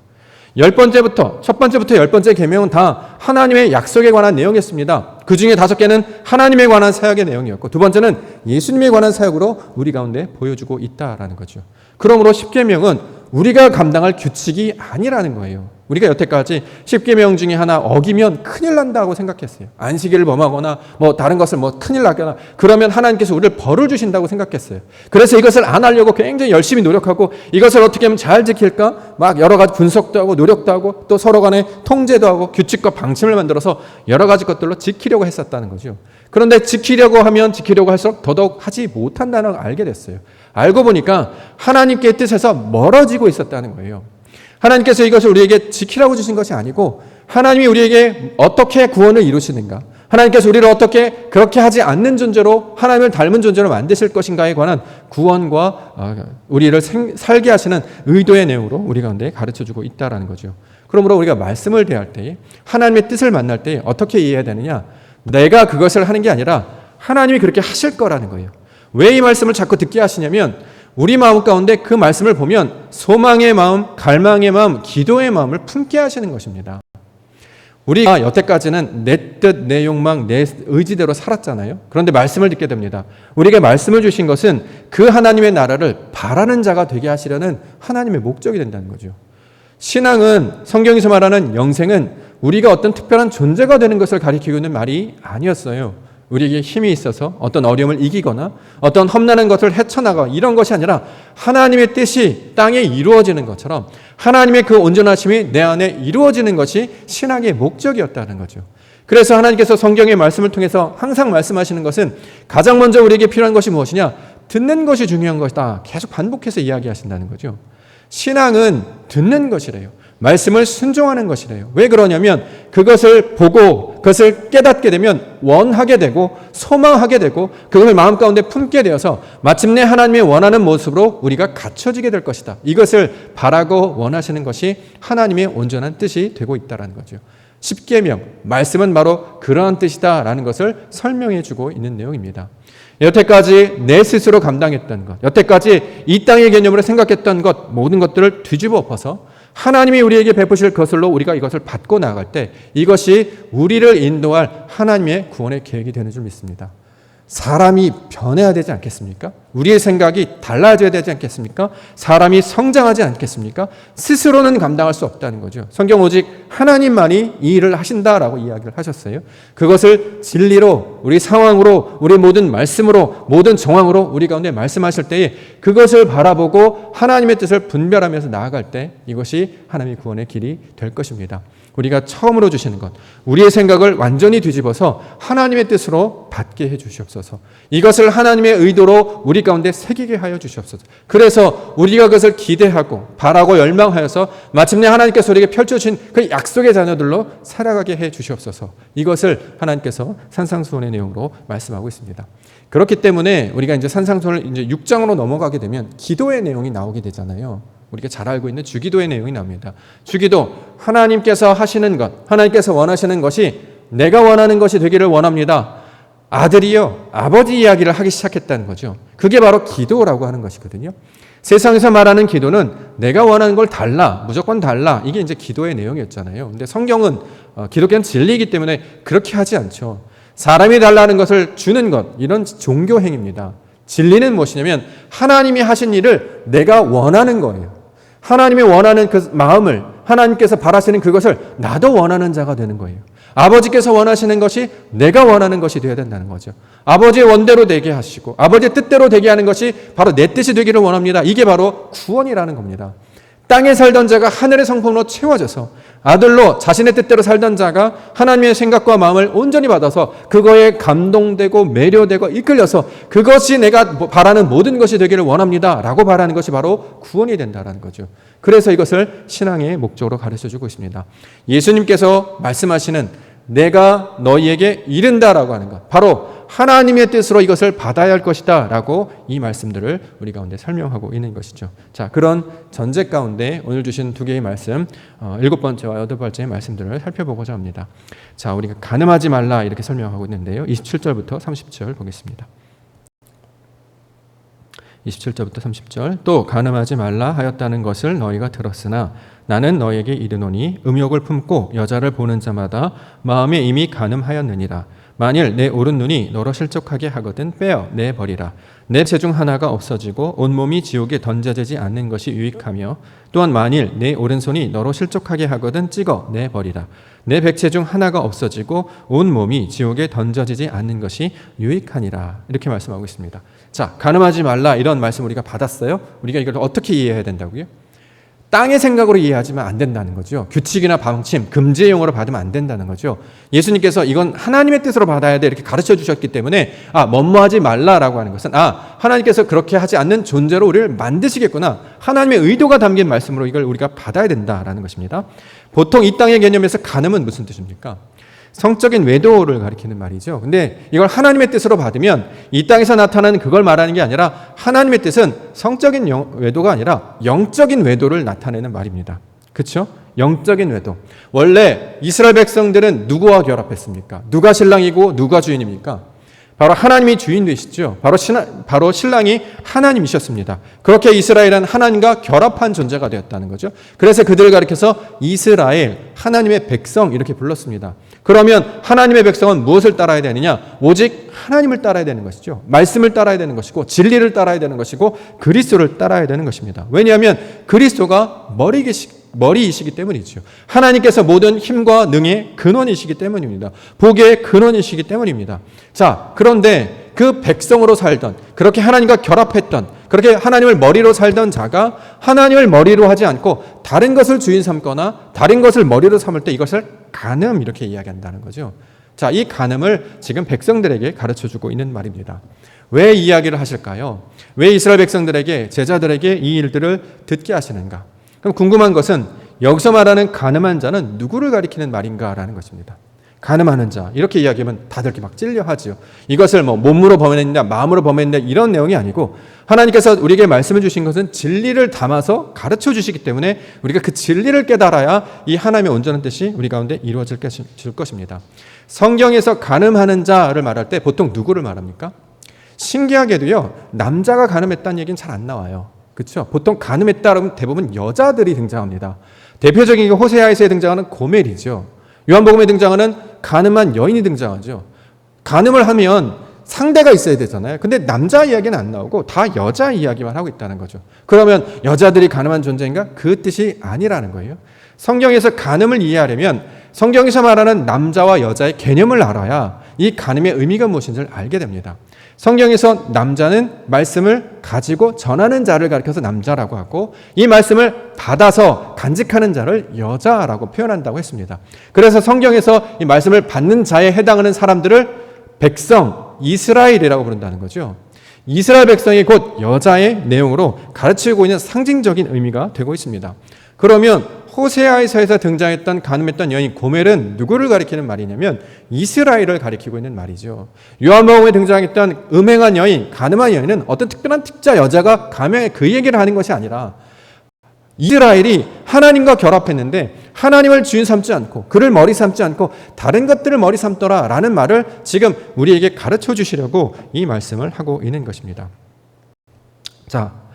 10번째부터 첫 번째부터 10번째 계명은 다 하나님의 약속에 관한 내용이었습니다. 그 중에 5개는 하나님에 관한 사역의 내용이었고 두 번째는 예수님에 관한 사역으로 우리 가운데 보여주고 있다라는 거죠. 그러므로 10계명은 우리가 감당할 규칙이 아니라는 거예요. 우리가 여태까지 10계명 중에 하나 어기면 큰일 난다고 생각했어요. 안식일을 범하거나 다른 것을 큰일 나거나 그러면 하나님께서 우리를 벌을 주신다고 생각했어요. 그래서 이것을 안 하려고 굉장히 열심히 노력하고 이것을 어떻게 하면 잘 지킬까 막 여러 가지 분석도 하고 노력도 하고 또 서로 간에 통제도 하고 규칙과 방침을 만들어서 여러 가지 것들로 지키려고 했었다는 거죠. 그런데 지키려고 하면 지키려고 할수록 더더욱 하지 못한다는 걸 알게 됐어요. 알고 보니까 하나님께 뜻에서 멀어지고 있었다는 거예요. 하나님께서 이것을 우리에게 지키라고 주신 것이 아니고 하나님이 우리에게 어떻게 구원을 이루시는가, 하나님께서 우리를 어떻게 그렇게 하지 않는 존재로 하나님을 닮은 존재로 만드실 것인가에 관한 구원과 우리를 살게 하시는 의도의 내용으로 우리 가운데 가르쳐주고 있다는 거죠. 그러므로 우리가 말씀을 대할 때 하나님의 뜻을 만날 때 어떻게 이해해야 되느냐, 내가 그것을 하는 게 아니라 하나님이 그렇게 하실 거라는 거예요. 왜 이 말씀을 자꾸 듣게 하시냐면 우리 마음 가운데 그 말씀을 보면 소망의 마음, 갈망의 마음, 기도의 마음을 품게 하시는 것입니다. 우리가 여태까지는 내 뜻, 내 욕망, 내 의지대로 살았잖아요. 그런데 말씀을 듣게 됩니다. 우리에게 말씀을 주신 것은 그 하나님의 나라를 바라는 자가 되게 하시려는 하나님의 목적이 된다는 거죠. 신앙은, 성경에서 말하는 영생은 우리가 어떤 특별한 존재가 되는 것을 가리키고 있는 말이 아니었어요. 우리에게 힘이 있어서 어떤 어려움을 이기거나 어떤 험난한 것을 헤쳐나가 이런 것이 아니라 하나님의 뜻이 땅에 이루어지는 것처럼 하나님의 그 온전하심이 내 안에 이루어지는 것이 신앙의 목적이었다는 거죠. 그래서 하나님께서 성경의 말씀을 통해서 항상 말씀하시는 것은 가장 먼저 우리에게 필요한 것이 무엇이냐? 듣는 것이 중요한 것이다. 계속 반복해서 이야기하신다는 거죠. 신앙은 듣는 것이래요. 말씀을 순종하는 것이래요. 왜 그러냐면 그것을 보고 그것을 깨닫게 되면 원하게 되고 소망하게 되고 그것을 마음 가운데 품게 되어서 마침내 하나님의 원하는 모습으로 우리가 갖춰지게 될 것이다. 이것을 바라고 원하시는 것이 하나님의 온전한 뜻이 되고 있다는 거죠. 10계명, 말씀은 바로 그러한 뜻이다라는 것을 설명해 주고 있는 내용입니다. 여태까지 내 스스로 감당했던 것, 여태까지 이 땅의 개념으로 생각했던 것, 모든 것들을 뒤집어 엎어서 하나님이 우리에게 베푸실 것으로 우리가 이것을 받고 나갈 때 이것이 우리를 인도할 하나님의 구원의 계획이 되는 줄 믿습니다. 사람이 변해야 되지 않겠습니까? 우리의 생각이 달라져야 되지 않겠습니까? 사람이 성장하지 않겠습니까? 스스로는 감당할 수 없다는 거죠. 성경 오직 하나님만이 이 일을 하신다라고 이야기를 하셨어요. 그것을 진리로, 우리 상황으로, 우리 모든 말씀으로, 모든 정황으로 우리 가운데 말씀하실 때에 그것을 바라보고 하나님의 뜻을 분별하면서 나아갈 때 이것이 하나님의 구원의 길이 될 것입니다. 우리가 처음으로 주시는 것, 우리의 생각을 완전히 뒤집어서 하나님의 뜻으로 받게 해 주시옵소서. 이것을 하나님의 의도로 우리 가운데 새기게 하여 주시옵소서. 그래서 우리가 그것을 기대하고 바라고 열망하여서 마침내 하나님께서 우리에게 펼쳐주신 그 약속의 자녀들로 살아가게 해 주시옵소서. 이것을 하나님께서 산상수훈의 내용으로 말씀하고 있습니다. 그렇기 때문에 우리가 이제 산상수훈을 이제 6장으로 넘어가게 되면 기도의 내용이 나오게 되잖아요. 우리가 잘 알고 있는 주기도의 내용이 나옵니다. 주기도, 하나님께서 하시는 것, 하나님께서 원하시는 것이 내가 원하는 것이 되기를 원합니다. 아들이요, 아버지 이야기를 하기 시작했다는 거죠. 그게 바로 기도라고 하는 것이거든요. 세상에서 말하는 기도는 내가 원하는 걸 달라, 무조건 달라. 이게 이제 기도의 내용이었잖아요. 근데 성경은 기독교는 진리이기 때문에 그렇게 하지 않죠. 사람이 달라는 것을 주는 것, 이런 종교 행위입니다. 진리는 무엇이냐면 하나님이 하신 일을 내가 원하는 거예요. 하나님이 원하는 그 마음을, 하나님께서 바라시는 그것을 나도 원하는 자가 되는 거예요. 아버지께서 원하시는 것이 내가 원하는 것이 되어야 된다는 거죠. 아버지의 원대로 되게 하시고 아버지의 뜻대로 되게 하는 것이 바로 내 뜻이 되기를 원합니다. 이게 바로 구원이라는 겁니다. 땅에 살던 자가 하늘의 성품으로 채워져서 아들로 자신의 뜻대로 살던 자가 하나님의 생각과 마음을 온전히 받아서 그거에 감동되고 매료되고 이끌려서 그것이 내가 바라는 모든 것이 되기를 원합니다 라고 바라는 것이 바로 구원이 된다는 거죠. 그래서 이것을 신앙의 목적으로 가르쳐주고 있습니다. 예수님께서 말씀하시는 내가 너희에게 이른다라고 하는 것, 바로 하나님의 뜻으로 이것을 받아야 할 것이다 라고 이 말씀들을 우리 가운데 설명하고 있는 것이죠. 자, 그런 전제 가운데 오늘 주신 두 개의 말씀, 7번째와 8번째의 말씀들을 살펴보고자 합니다. 자, 우리가 간음하지 말라 이렇게 설명하고 있는데요. 27절부터 30절 보겠습니다. 27절부터 30절. 또 간음하지 말라 하였다는 것을 너희가 들었으나 나는 너희에게 이르노니 음욕을 품고 여자를 보는 자마다 마음에 이미 간음하였느니라. 만일 내 오른눈이 너로 실족하게 하거든 빼어 내버리라. 내 체 중 하나가 없어지고 온몸이 지옥에 던져지지 않는 것이 유익하며 또한 만일 내 오른손이 너로 실족하게 하거든 찍어 내버리라. 내 백체 중 하나가 없어지고 온몸이 지옥에 던져지지 않는 것이 유익하니라. 이렇게 말씀하고 있습니다. 자, 간음하지 말라 이런 말씀 우리가 받았어요. 우리가 이걸 어떻게 이해해야 된다고요? 땅의 생각으로 이해하지만 안 된다는 거죠. 규칙이나 방침, 금지의 용어로 받으면 안 된다는 거죠. 예수님께서 이건 하나님의 뜻으로 받아야 돼 이렇게 가르쳐 주셨기 때문에 뭐뭐하지 말라라고 하는 것은 하나님께서 그렇게 하지 않는 존재로 우리를 만드시겠구나. 하나님의 의도가 담긴 말씀으로 이걸 우리가 받아야 된다라는 것입니다. 보통 이 땅의 개념에서 간음은 무슨 뜻입니까? 성적인 외도를 가리키는 말이죠. 근데 이걸 하나님의 뜻으로 받으면 이 땅에서 나타나는 그걸 말하는 게 아니라 하나님의 뜻은 성적인 외도가 아니라 영적인 외도를 나타내는 말입니다. 그렇죠? 영적인 외도. 원래 이스라엘 백성들은 누구와 결합했습니까? 누가 신랑이고 누가 주인입니까? 바로 하나님이 주인 되시죠. 바로 신랑이 하나님이셨습니다. 그렇게 이스라엘은 하나님과 결합한 존재가 되었다는 거죠. 그래서 그들을 가리켜서 이스라엘, 하나님의 백성 이렇게 불렀습니다. 그러면 하나님의 백성은 무엇을 따라야 되느냐? 오직 하나님을 따라야 되는 것이죠. 말씀을 따라야 되는 것이고 진리를 따라야 되는 것이고 그리스도를 따라야 되는 것입니다. 왜냐하면 그리스도가 머리이시기 때문이죠. 하나님께서 모든 힘과 능의 근원이시기 때문입니다. 복의 근원이시기 때문입니다. 자, 그런데 그 백성으로 살던, 그렇게 하나님과 결합했던, 그렇게 하나님을 머리로 살던 자가 하나님을 머리로 하지 않고 다른 것을 주인 삼거나 다른 것을 머리로 삼을 때 이것을 간음 이렇게 이야기한다는 거죠. 자, 이 간음을 지금 백성들에게 가르쳐주고 있는 말입니다. 왜 이야기를 하실까요? 왜 이스라엘 백성들에게, 제자들에게 이 일들을 듣게 하시는가? 그럼 궁금한 것은 여기서 말하는 간음한 자는 누구를 가리키는 말인가라는 것입니다. 간음하는 자 이렇게 이야기하면 다들 이렇게 막 찔려하지요. 이것을 몸으로 범했느냐 마음으로 범했느냐 이런 내용이 아니고 하나님께서 우리에게 말씀해 주신 것은 진리를 담아서 가르쳐 주시기 때문에 우리가 그 진리를 깨달아야 이 하나님의 온전한 뜻이 우리 가운데 이루어질 것입니다. 성경에서 간음하는 자를 말할 때 보통 누구를 말합니까? 신기하게도요, 남자가 간음했다는 얘기는 잘 안 나와요. 그렇죠? 보통 간음했다라면 대부분 여자들이 등장합니다. 대표적인 게 호세아에서 등장하는 고멜이죠. 요한복음에 등장하는 간음한 여인이 등장하죠. 간음을 하면 상대가 있어야 되잖아요. 근데 남자 이야기는 안 나오고 다 여자 이야기만 하고 있다는 거죠. 그러면 여자들이 간음한 존재인가? 그 뜻이 아니라는 거예요. 성경에서 간음을 이해하려면 성경에서 말하는 남자와 여자의 개념을 알아야 이 간음의 의미가 무엇인지를 알게 됩니다. 성경에서 남자는 말씀을 가지고 전하는 자를 가리켜서 남자라고 하고 이 말씀을 받아서 간직하는 자를 여자라고 표현한다고 했습니다. 그래서 성경에서 이 말씀을 받는 자에 해당하는 사람들을 백성, 이스라엘이라고 부른다는 거죠. 이스라엘 백성이 곧 여자의 내용으로 가르치고 있는 상징적인 의미가 되고 있습니다. 그러면 호세아에서 등장했던 간음했던 여인 고멜은 누구를 가리키는 말이냐면 이스라엘을 가리키고 있는 말이죠. 요한복음에 등장했던 음행한 여인, 간음한 여인은 어떤 특별한 특자 여자가 가면 그 얘기를 하는 것이 아니라 이스라엘이 하나님과 결합했는데 하나님을 주인 삼지 않고 그를 머리 삼지 않고 다른 것들을 머리 삼더라라는 말을 지금 우리에게 가르쳐 주시려고 이 말씀을 하고 있는 것입니다. 자,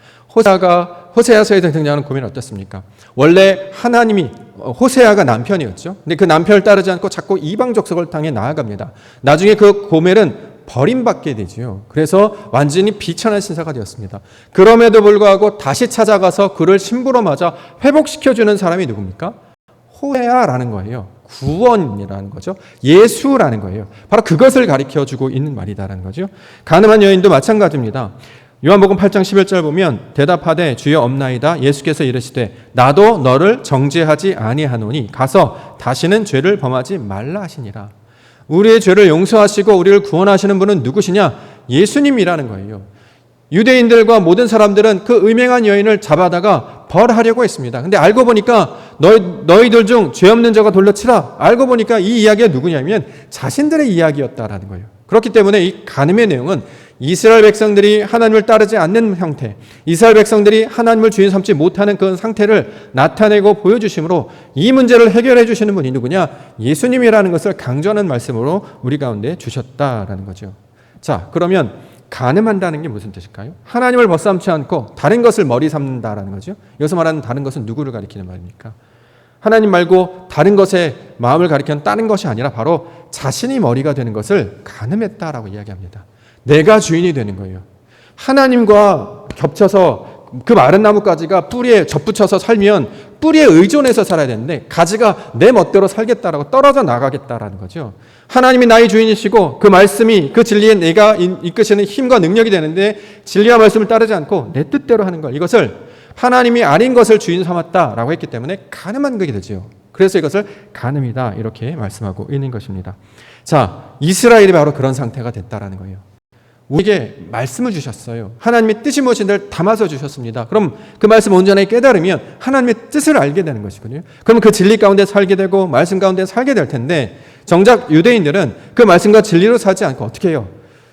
호세아서에 등장하는 고멜은 어떻습니까? 원래 하나님이 호세아가 남편이었죠. 근데 그 남편을 따르지 않고 자꾸 이방 족속을 향해 나아갑니다. 나중에 그 고멜은 버림받게 되지요. 그래서 완전히 비천한 신사가 되었습니다. 그럼에도 불구하고 다시 찾아가서 그를 신부로 맞아 회복시켜주는 사람이 누굽니까? 호세아라는 거예요. 구원이라는 거죠. 예수라는 거예요. 바로 그것을 가리켜주고 있는 말이다라는 거죠. 간음한 여인도 마찬가지입니다. 요한복음 8장 11절 보면 대답하되 주여 없나이다. 예수께서 이르시되 나도 너를 정죄하지 아니하노니 가서 다시는 죄를 범하지 말라 하시니라. 우리의 죄를 용서하시고 우리를 구원하시는 분은 누구시냐? 예수님이라는 거예요. 유대인들과 모든 사람들은 그 음행한 여인을 잡아다가 벌하려고 했습니다. 근데 알고 보니까 너희들 중 죄 없는 자가 돌려 치라. 알고 보니까 이 이야기가 누구냐면 자신들의 이야기였다라는 거예요. 그렇기 때문에 이 간음의 내용은 이스라엘 백성들이 하나님을 따르지 않는 형태, 이스라엘 백성들이 하나님을 주인 삼지 못하는 그런 상태를 나타내고 보여주심으로 이 문제를 해결해 주시는 분이 누구냐? 예수님이라는 것을 강조하는 말씀으로 우리 가운데 주셨다라는 거죠. 자, 그러면 간음한다는 게 무슨 뜻일까요? 하나님을 벗삼지 않고 다른 것을 머리 삼는다라는 거죠. 여기서 말하는 다른 것은 누구를 가리키는 말입니까? 하나님 말고 다른 것에 마음을 가리키는 다른 것이 아니라 바로 자신이 머리가 되는 것을 간음했다라고 이야기합니다. 내가 주인이 되는 거예요. 하나님과 겹쳐서 그 마른 나뭇가지가 뿌리에 접붙여서 살면 뿌리에 의존해서 살아야 되는데 가지가 내 멋대로 살겠다라고 떨어져 나가겠다라는 거죠. 하나님이 나의 주인이시고 그 말씀이 그 진리에 내가 이끄시는 힘과 능력이 되는데 진리와 말씀을 따르지 않고 내 뜻대로 하는 것, 이것을 하나님이 아닌 것을 주인 삼았다라고 했기 때문에 간음한 것이 되죠. 그래서 이것을 간음이다 이렇게 말씀하고 있는 것입니다. 자, 이스라엘이 바로 그런 상태가 됐다라는 거예요. 우리에게 말씀을 주셨어요. 하나님의 뜻이 무엇인지를 담아서 주셨습니다. 그럼 그 말씀을 온전히 깨달으면 하나님의 뜻을 알게 되는 것이거든요. 그럼 그 진리 가운데 살게 되고 말씀 가운데 살게 될 텐데 정작 유대인들은 그 말씀과 진리로 살지 않고 어떻게 해요?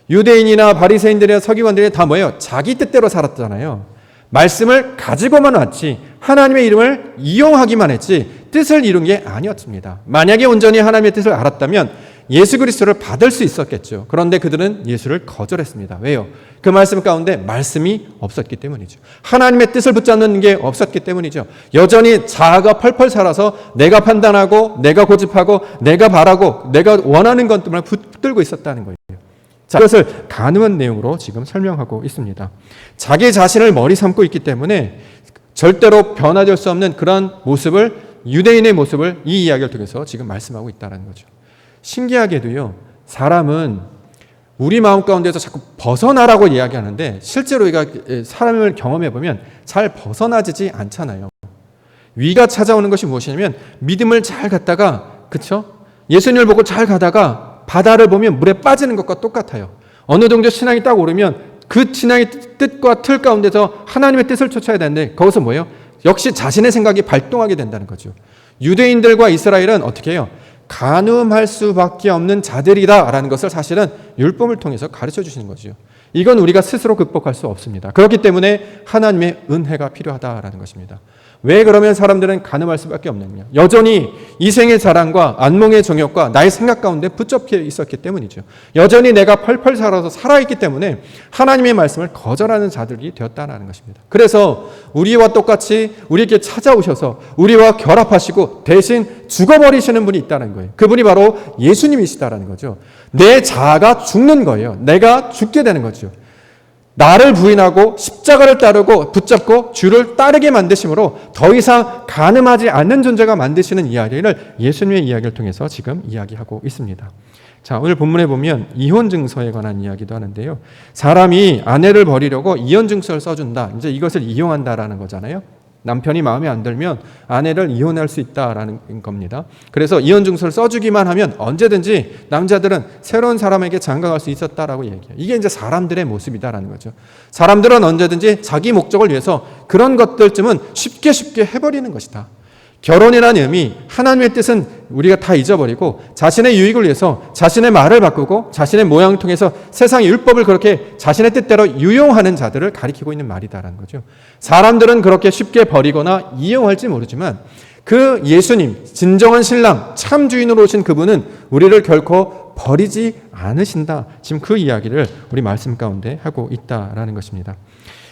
유대인이나 바리새인들이나 서기관들이 다 뭐예요? 자기 뜻대로 살았잖아요. 말씀을 가지고만 왔지 하나님의 이름을 이용하기만 했지 뜻을 이룬 게 아니었습니다. 만약에 온전히 하나님의 뜻을 알았다면 예수 그리스도를 받을 수 있었겠죠. 그런데 그들은 예수를 거절했습니다. 왜요? 그 말씀 가운데 말씀이 없었기 때문이죠. 하나님의 뜻을 붙잡는 게 없었기 때문이죠. 여전히 자아가 펄펄 살아서 내가 판단하고 내가 고집하고 내가 바라고 내가 원하는 것들만 붙들고 있었다는 거예요. 자, 이것을 간음한 내용으로 지금 설명하고 있습니다. 자기 자신을 머리 삼고 있기 때문에 절대로 변화될 수 없는 그런 모습을, 유대인의 모습을 이 이야기를 통해서 지금 말씀하고 있다는 거죠. 신기하게도요, 사람은 우리 마음 가운데서 자꾸 벗어나라고 이야기하는데 실제로 우리가 사람을 경험해 보면 잘 벗어나지지 않잖아요. 위가 찾아오는 것이 무엇이냐면 믿음을 잘 갔다가, 그쵸? 예수님을 보고 잘 가다가 바다를 보면 물에 빠지는 것과 똑같아요. 어느 정도 신앙이 딱 오르면 그 신앙의 뜻과 틀 가운데서 하나님의 뜻을 쫓아야 되는데 거기서 뭐예요? 역시 자신의 생각이 발동하게 된다는 거죠. 유대인들과 이스라엘은 어떻게 해요? 간음할 수밖에 없는 자들이다라는 것을 사실은 율법을 통해서 가르쳐 주시는 거죠. 이건 우리가 스스로 극복할 수 없습니다. 그렇기 때문에 하나님의 은혜가 필요하다라는 것입니다. 왜 그러면 사람들은 간음할 수밖에 없느냐? 여전히 이생의 자랑과 안목의 정욕과 나의 생각 가운데 붙잡혀 있었기 때문이죠. 여전히 내가 펄펄 살아서 살아있기 때문에 하나님의 말씀을 거절하는 자들이 되었다는 것입니다. 그래서 우리와 똑같이 우리에게 찾아오셔서 우리와 결합하시고 대신 죽어버리시는 분이 있다는 거예요. 그분이 바로 예수님이시다라는 거죠. 내 자아가 죽는 거예요. 내가 죽게 되는 거죠. 나를 부인하고 십자가를 따르고 붙잡고 주를 따르게 만드심으로 더 이상 간음하지 않는 존재가 만드시는 이야기를 예수님의 이야기를 통해서 지금 이야기하고 있습니다. 자, 오늘 본문에 보면 이혼 증서에 관한 이야기도 하는데요. 사람이 아내를 버리려고 이혼 증서를 써준다. 이제 이것을 이용한다라는 거잖아요. 남편이 마음에 안 들면 아내를 이혼할 수 있다라는 겁니다. 그래서 이혼 증서를 써주기만 하면 언제든지 남자들은 새로운 사람에게 장가갈 수 있었다라고 얘기해요. 이게 이제 사람들의 모습이다라는 거죠. 사람들은 언제든지 자기 목적을 위해서 그런 것들쯤은 쉽게 해버리는 것이다. 결혼이라는 의미, 하나님의 뜻은 우리가 다 잊어버리고 자신의 유익을 위해서 자신의 말을 바꾸고 자신의 모양을 통해서 세상의 율법을 그렇게 자신의 뜻대로 유용하는 자들을 가리키고 있는 말이다라는 거죠. 사람들은 그렇게 쉽게 버리거나 이용할지 모르지만 그 예수님, 진정한 신랑, 참 주인으로 오신 그분은 우리를 결코 버리지 않으신다. 지금 그 이야기를 우리 말씀 가운데 하고 있다라는 것입니다.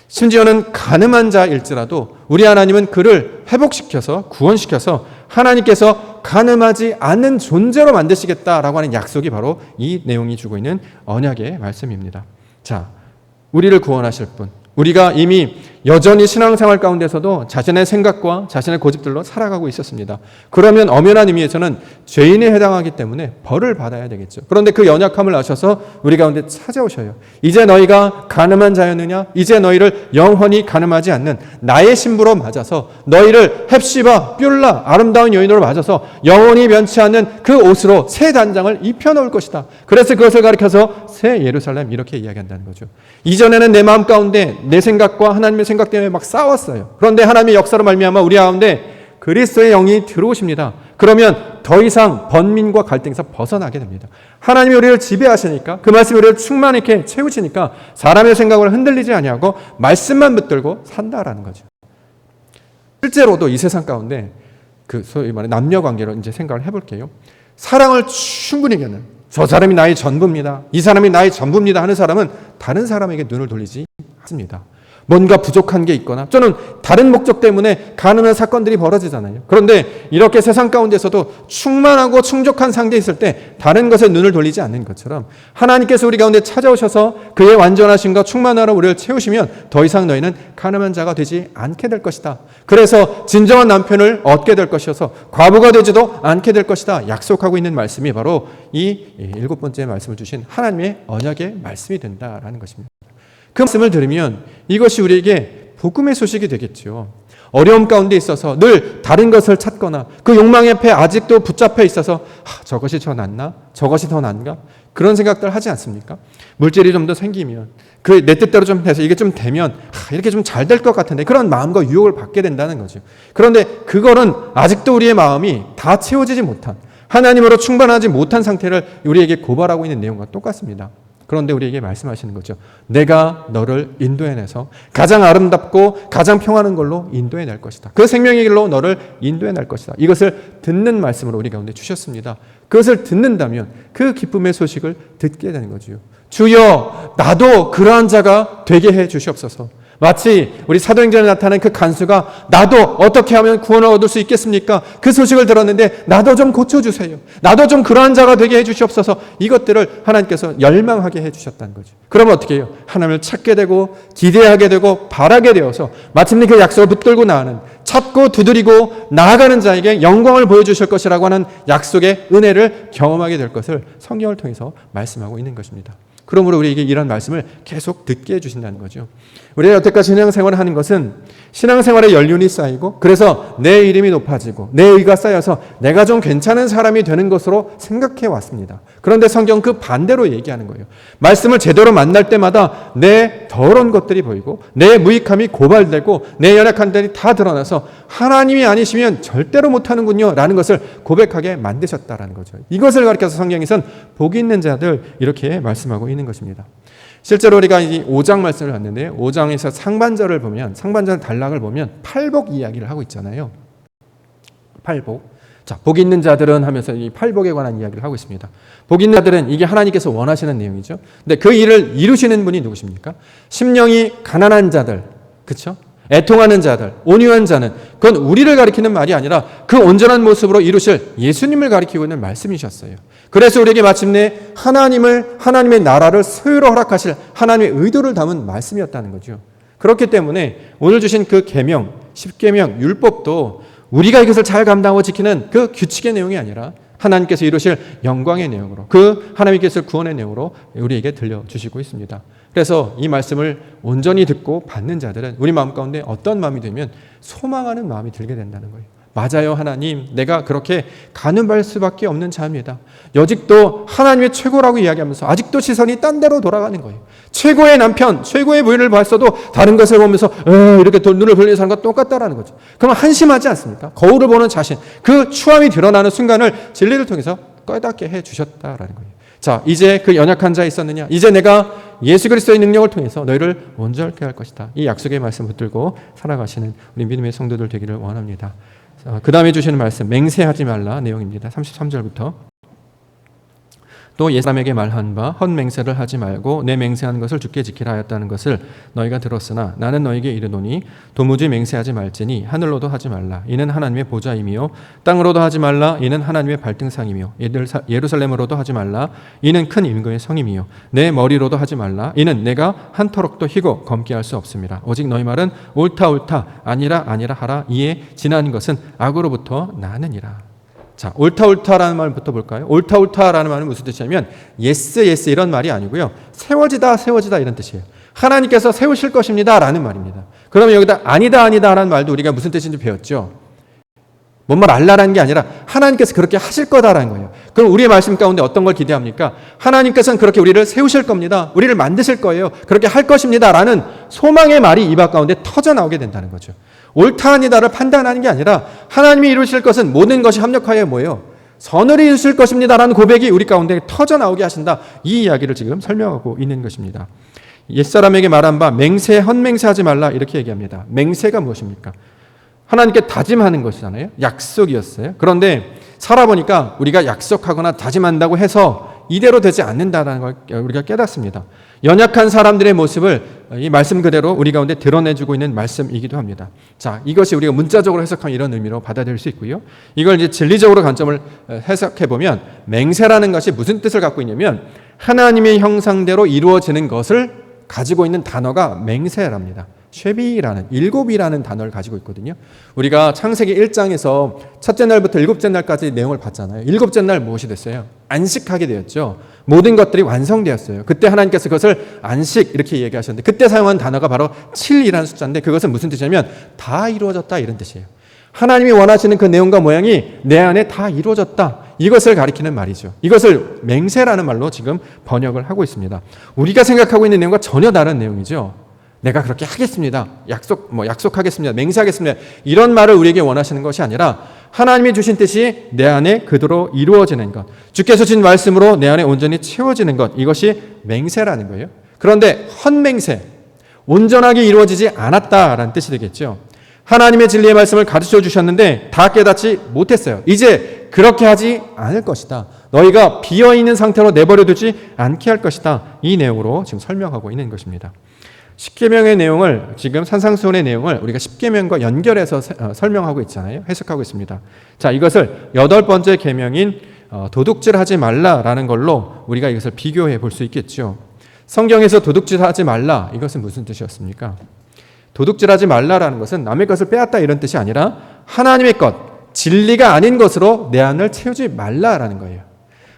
심지어는 간음한 자일지라도 우리 하나님은 그를 회복시켜서 구원시켜서 하나님께서 간음하지 않는 존재로 만드시겠다라고 하는 약속이 바로 이 내용이 주고 있는 언약의 말씀입니다. 자, 우리를 구원하실 분, 우리가 이미 여전히 신앙생활 가운데서도 자신의 생각과 자신의 고집들로 살아가고 있었습니다. 그러면 엄연한 의미에서는 죄인에 해당하기 때문에 벌을 받아야 되겠죠. 그런데 그 연약함을 아셔서 우리 가운데 찾아오셔요. 이제 너희가 간음한 자였느냐? 이제 너희를 영원히 간음하지 않는 나의 신부로 맞아서 너희를 헵시바, 뷸라, 아름다운 여인으로 맞아서 영원히 변치 않는 그 옷으로 새 단장을 입혀놓을 것이다. 그래서 그것을 가리켜서 새 예루살렘 이렇게 이야기한다는 거죠. 이전에는 내 마음 가운데 내 생각과 하나님의 생각 때문에 막 싸웠어요. 그런데 하나님의 역사로 말미암아 우리 가운데 그리스도의 영이 들어오십니다. 그러면 더 이상 번민과 갈등에서 벗어나게 됩니다. 하나님이 우리를 지배하시니까, 그 말씀이 우리를 충만하게 채우시니까 사람의 생각을 흔들리지 아니하고 말씀만 붙들고 산다라는 거죠. 실제로도 이 세상 가운데 그 소위 말해 남녀 관계로 이제 생각을 해볼게요. 사랑을 충분히 겪는, 저 사람이 나의 전부입니다, 이 사람이 나의 전부입니다 하는 사람은 다른 사람에게 눈을 돌리지 않습니다. 뭔가 부족한 게 있거나 또는 다른 목적 때문에 가능한 사건들이 벌어지잖아요. 그런데 이렇게 세상 가운데서도 충만하고 충족한 상태에 있을 때 다른 것에 눈을 돌리지 않는 것처럼 하나님께서 우리 가운데 찾아오셔서 그의 완전하심과 충만함으로 우리를 채우시면 더 이상 너희는 가늠한 자가 되지 않게 될 것이다. 그래서 진정한 남편을 얻게 될 것이어서 과부가 되지도 않게 될 것이다 약속하고 있는 말씀이 바로 이 7번째 말씀을 주신 하나님의 언약의 말씀이 된다라는 것입니다. 그 말씀을 들으면 이것이 우리에게 복음의 소식이 되겠죠. 어려움 가운데 있어서 늘 다른 것을 찾거나 그 욕망의 앞에 아직도 붙잡혀 있어서 저것이 더 낫나? 저것이 더 난가? 그런 생각들 하지 않습니까? 물질이 좀 더 생기면 그 내 뜻대로 좀 해서 이게 좀 되면 이렇게 좀 잘 될 것 같은데 그런 마음과 유혹을 받게 된다는 거죠. 그런데 그거는 아직도 우리의 마음이 다 채워지지 못한, 하나님으로 충만하지 못한 상태를 우리에게 고발하고 있는 내용과 똑같습니다. 그런데 우리에게 말씀하시는 거죠. 내가 너를 인도해내서 가장 아름답고 가장 평안한 걸로 인도해낼 것이다. 그 생명의 길로 너를 인도해낼 것이다. 이것을 듣는 말씀으로 우리 가운데 주셨습니다. 그것을 듣는다면 그 기쁨의 소식을 듣게 되는 거죠. 주여, 나도 그러한 자가 되게 해 주시옵소서. 마치 우리 사도행전에 나타난 그 간수가 나도 어떻게 하면 구원을 얻을 수 있겠습니까? 그 소식을 들었는데 나도 좀 고쳐주세요. 나도 좀 그러한 자가 되게 해주시옵소서. 이것들을 하나님께서 열망하게 해주셨다는 거죠. 그러면 어떻게 해요? 하나님을 찾게 되고 기대하게 되고 바라게 되어서 마침내 그 약속을 붙들고 나가는, 찾고 두드리고 나아가는 자에게 영광을 보여주실 것이라고 하는 약속의 은혜를 경험하게 될 것을 성경을 통해서 말씀하고 있는 것입니다. 그러므로 우리에게 이런 말씀을 계속 듣게 해주신다는 거죠. 우리가 여태까지 신앙생활을 하는 것은 신앙생활에 연륜이 쌓이고 그래서 내 이름이 높아지고 내 의가 쌓여서 내가 좀 괜찮은 사람이 되는 것으로 생각해 왔습니다. 그런데 성경 그 반대로 얘기하는 거예요. 말씀을 제대로 만날 때마다 내 더러운 것들이 보이고 내 무익함이 고발되고 내 연약한 점이 다 드러나서 하나님이 아니시면 절대로 못하는군요 라는 것을 고백하게 만드셨다라는 거죠. 이것을 가리켜서 성경에서는 복이 있는 자들 이렇게 말씀하고 있는 것입니다. 실제로 우리가 이 5장 말씀을 봤는데요. 5장에서 상반절을 보면, 상반절 단락을 보면 팔복 이야기를 하고 있잖아요. 팔복. 자, 복 있는 자들은 하면서 이 팔복에 관한 이야기를 하고 있습니다. 복 있는 자들은 이게 하나님께서 원하시는 내용이죠. 근데 그 일을 이루시는 분이 누구십니까? 심령이 가난한 자들, 그렇죠? 애통하는 자들, 온유한 자는, 그건 우리를 가리키는 말이 아니라 그 온전한 모습으로 이루실 예수님을 가리키고 있는 말씀이셨어요. 그래서 우리에게 마침내 하나님의 나라를 소유로 허락하실 하나님의 의도를 담은 말씀이었다는 거죠. 그렇기 때문에 오늘 주신 그 계명, 10계명, 율법도 우리가 이것을 잘 감당하고 지키는 그 규칙의 내용이 아니라 하나님께서 이루실 영광의 내용으로, 그 하나님께서 구원의 내용으로 우리에게 들려주시고 있습니다. 그래서 이 말씀을 온전히 듣고 받는 자들은 우리 마음 가운데 어떤 마음이 되면 소망하는 마음이 들게 된다는 거예요. 맞아요, 하나님. 내가 그렇게 가늠할 수밖에 없는 자입니다. 여직도 하나님의 최고라고 이야기하면서 아직도 시선이 딴 데로 돌아가는 거예요. 최고의 남편, 최고의 부인을 봤어도 다른 것을 보면서 이렇게 눈을 돌리는 사람과 똑같다라는 거죠. 그러면 한심하지 않습니까? 거울을 보는 자신, 그 추함이 드러나는 순간을 진리를 통해서 깨닫게 해주셨다라는 거예요. 자, 이제 그 연약한 자 있었느냐? 이제 내가 예수 그리스도의 능력을 통해서 너희를 온전케 할 것이다. 이 약속의 말씀 붙들고 살아가시는 우리 믿음의 성도들 되기를 원합니다. 그 다음에 주시는 말씀, 맹세하지 말라 내용입니다. 33절부터. 또 옛사람에게 말한 바 헛맹세를 하지 말고 내 맹세한 것을 주께 지키라 하였다는 것을 너희가 들었으나 나는 너희에게 이르노니 도무지 맹세하지 말지니 하늘로도 하지 말라 이는 하나님의 보좌이며 땅으로도 하지 말라 이는 하나님의 발등상이며 예루살렘으로도 하지 말라 이는 큰 임금의 성임이요 내 머리로도 하지 말라 이는 내가 한 터럭도 희고 검게 할 수 없음이라 오직 너희 말은 옳다 옳다 아니라 아니라 하라 이에 지난 것은 악으로부터 나느니라. 자, 옳다 옳다라는 말부터 볼까요? 옳다 옳다라는 말은 무슨 뜻이냐면 예스 예스 이런 말이 아니고요. 세워지다 세워지다 이런 뜻이에요. 하나님께서 세우실 것입니다 라는 말입니다. 그러면 여기다 아니다 아니다라는 말도 우리가 무슨 뜻인지 배웠죠. 뭔 말 알라라는 게 아니라 하나님께서 그렇게 하실 거다라는 거예요. 그럼 우리의 말씀 가운데 어떤 걸 기대합니까? 하나님께서는 그렇게 우리를 세우실 겁니다. 우리를 만드실 거예요. 그렇게 할 것입니다 라는 소망의 말이 입 가운데 터져 나오게 된다는 거죠. 옳다 아니다를 판단하는 게 아니라 하나님이 이루실 것은 모든 것이 합력하여 뭐예요? 선을 이루실 것입니다라는 고백이 우리 가운데 터져 나오게 하신다. 이 이야기를 지금 설명하고 있는 것입니다. 옛사람에게 말한 바 맹세 헛맹세하지 말라 이렇게 얘기합니다. 맹세가 무엇입니까? 하나님께 다짐하는 것이잖아요. 약속이었어요. 그런데 살아보니까 우리가 약속하거나 다짐한다고 해서 이대로 되지 않는다는 걸 우리가 깨닫습니다. 연약한 사람들의 모습을 이 말씀 그대로 우리 가운데 드러내주고 있는 말씀이기도 합니다. 자, 이것이 우리가 문자적으로 해석하면 이런 의미로 받아들일 수 있고요. 이걸 이제 진리적으로 관점을 해석해 보면 맹세라는 것이 무슨 뜻을 갖고 있냐면 하나님의 형상대로 이루어지는 것을 가지고 있는 단어가 맹세랍니다. 쉐비라는 일곱이라는 단어를 가지고 있거든요. 우리가 창세기 1장에서 첫째 날부터 일곱째 날까지 내용을 봤잖아요. 일곱째 날 무엇이 됐어요? 안식하게 되었죠. 모든 것들이 완성되었어요. 그때 하나님께서 그것을 안식 이렇게 얘기하셨는데 그때 사용한 단어가 바로 7이라는 숫자인데 그것은 무슨 뜻이냐면 다 이루어졌다 이런 뜻이에요. 하나님이 원하시는 그 내용과 모양이 내 안에 다 이루어졌다. 이것을 가리키는 말이죠. 이것을 맹세라는 말로 지금 번역을 하고 있습니다. 우리가 생각하고 있는 내용과 전혀 다른 내용이죠. 내가 그렇게 하겠습니다. 약속하겠습니다. 맹세하겠습니다. 이런 말을 우리에게 원하시는 것이 아니라 하나님이 주신 뜻이 내 안에 그대로 이루어지는 것. 주께서 주신 말씀으로 내 안에 온전히 채워지는 것. 이것이 맹세라는 거예요. 그런데 헛맹세, 온전하게 이루어지지 않았다라는 뜻이 되겠죠. 하나님의 진리의 말씀을 가르쳐 주셨는데 다 깨닫지 못했어요. 이제 그렇게 하지 않을 것이다. 너희가 비어있는 상태로 내버려두지 않게 할 것이다. 이 내용으로 지금 설명하고 있는 것입니다. 십계명의 내용을 지금 산상수훈의 내용을 우리가 십계명과 연결해서 설명하고 있잖아요. 해석하고 있습니다. 자, 이것을 8번째 계명인 도둑질하지 말라라는 걸로 우리가 이것을 비교해 볼 수 있겠죠. 성경에서 도둑질하지 말라 이것은 무슨 뜻이었습니까? 도둑질하지 말라라는 것은 남의 것을 빼앗다 이런 뜻이 아니라 하나님의 것, 진리가 아닌 것으로 내 안을 채우지 말라라는 거예요.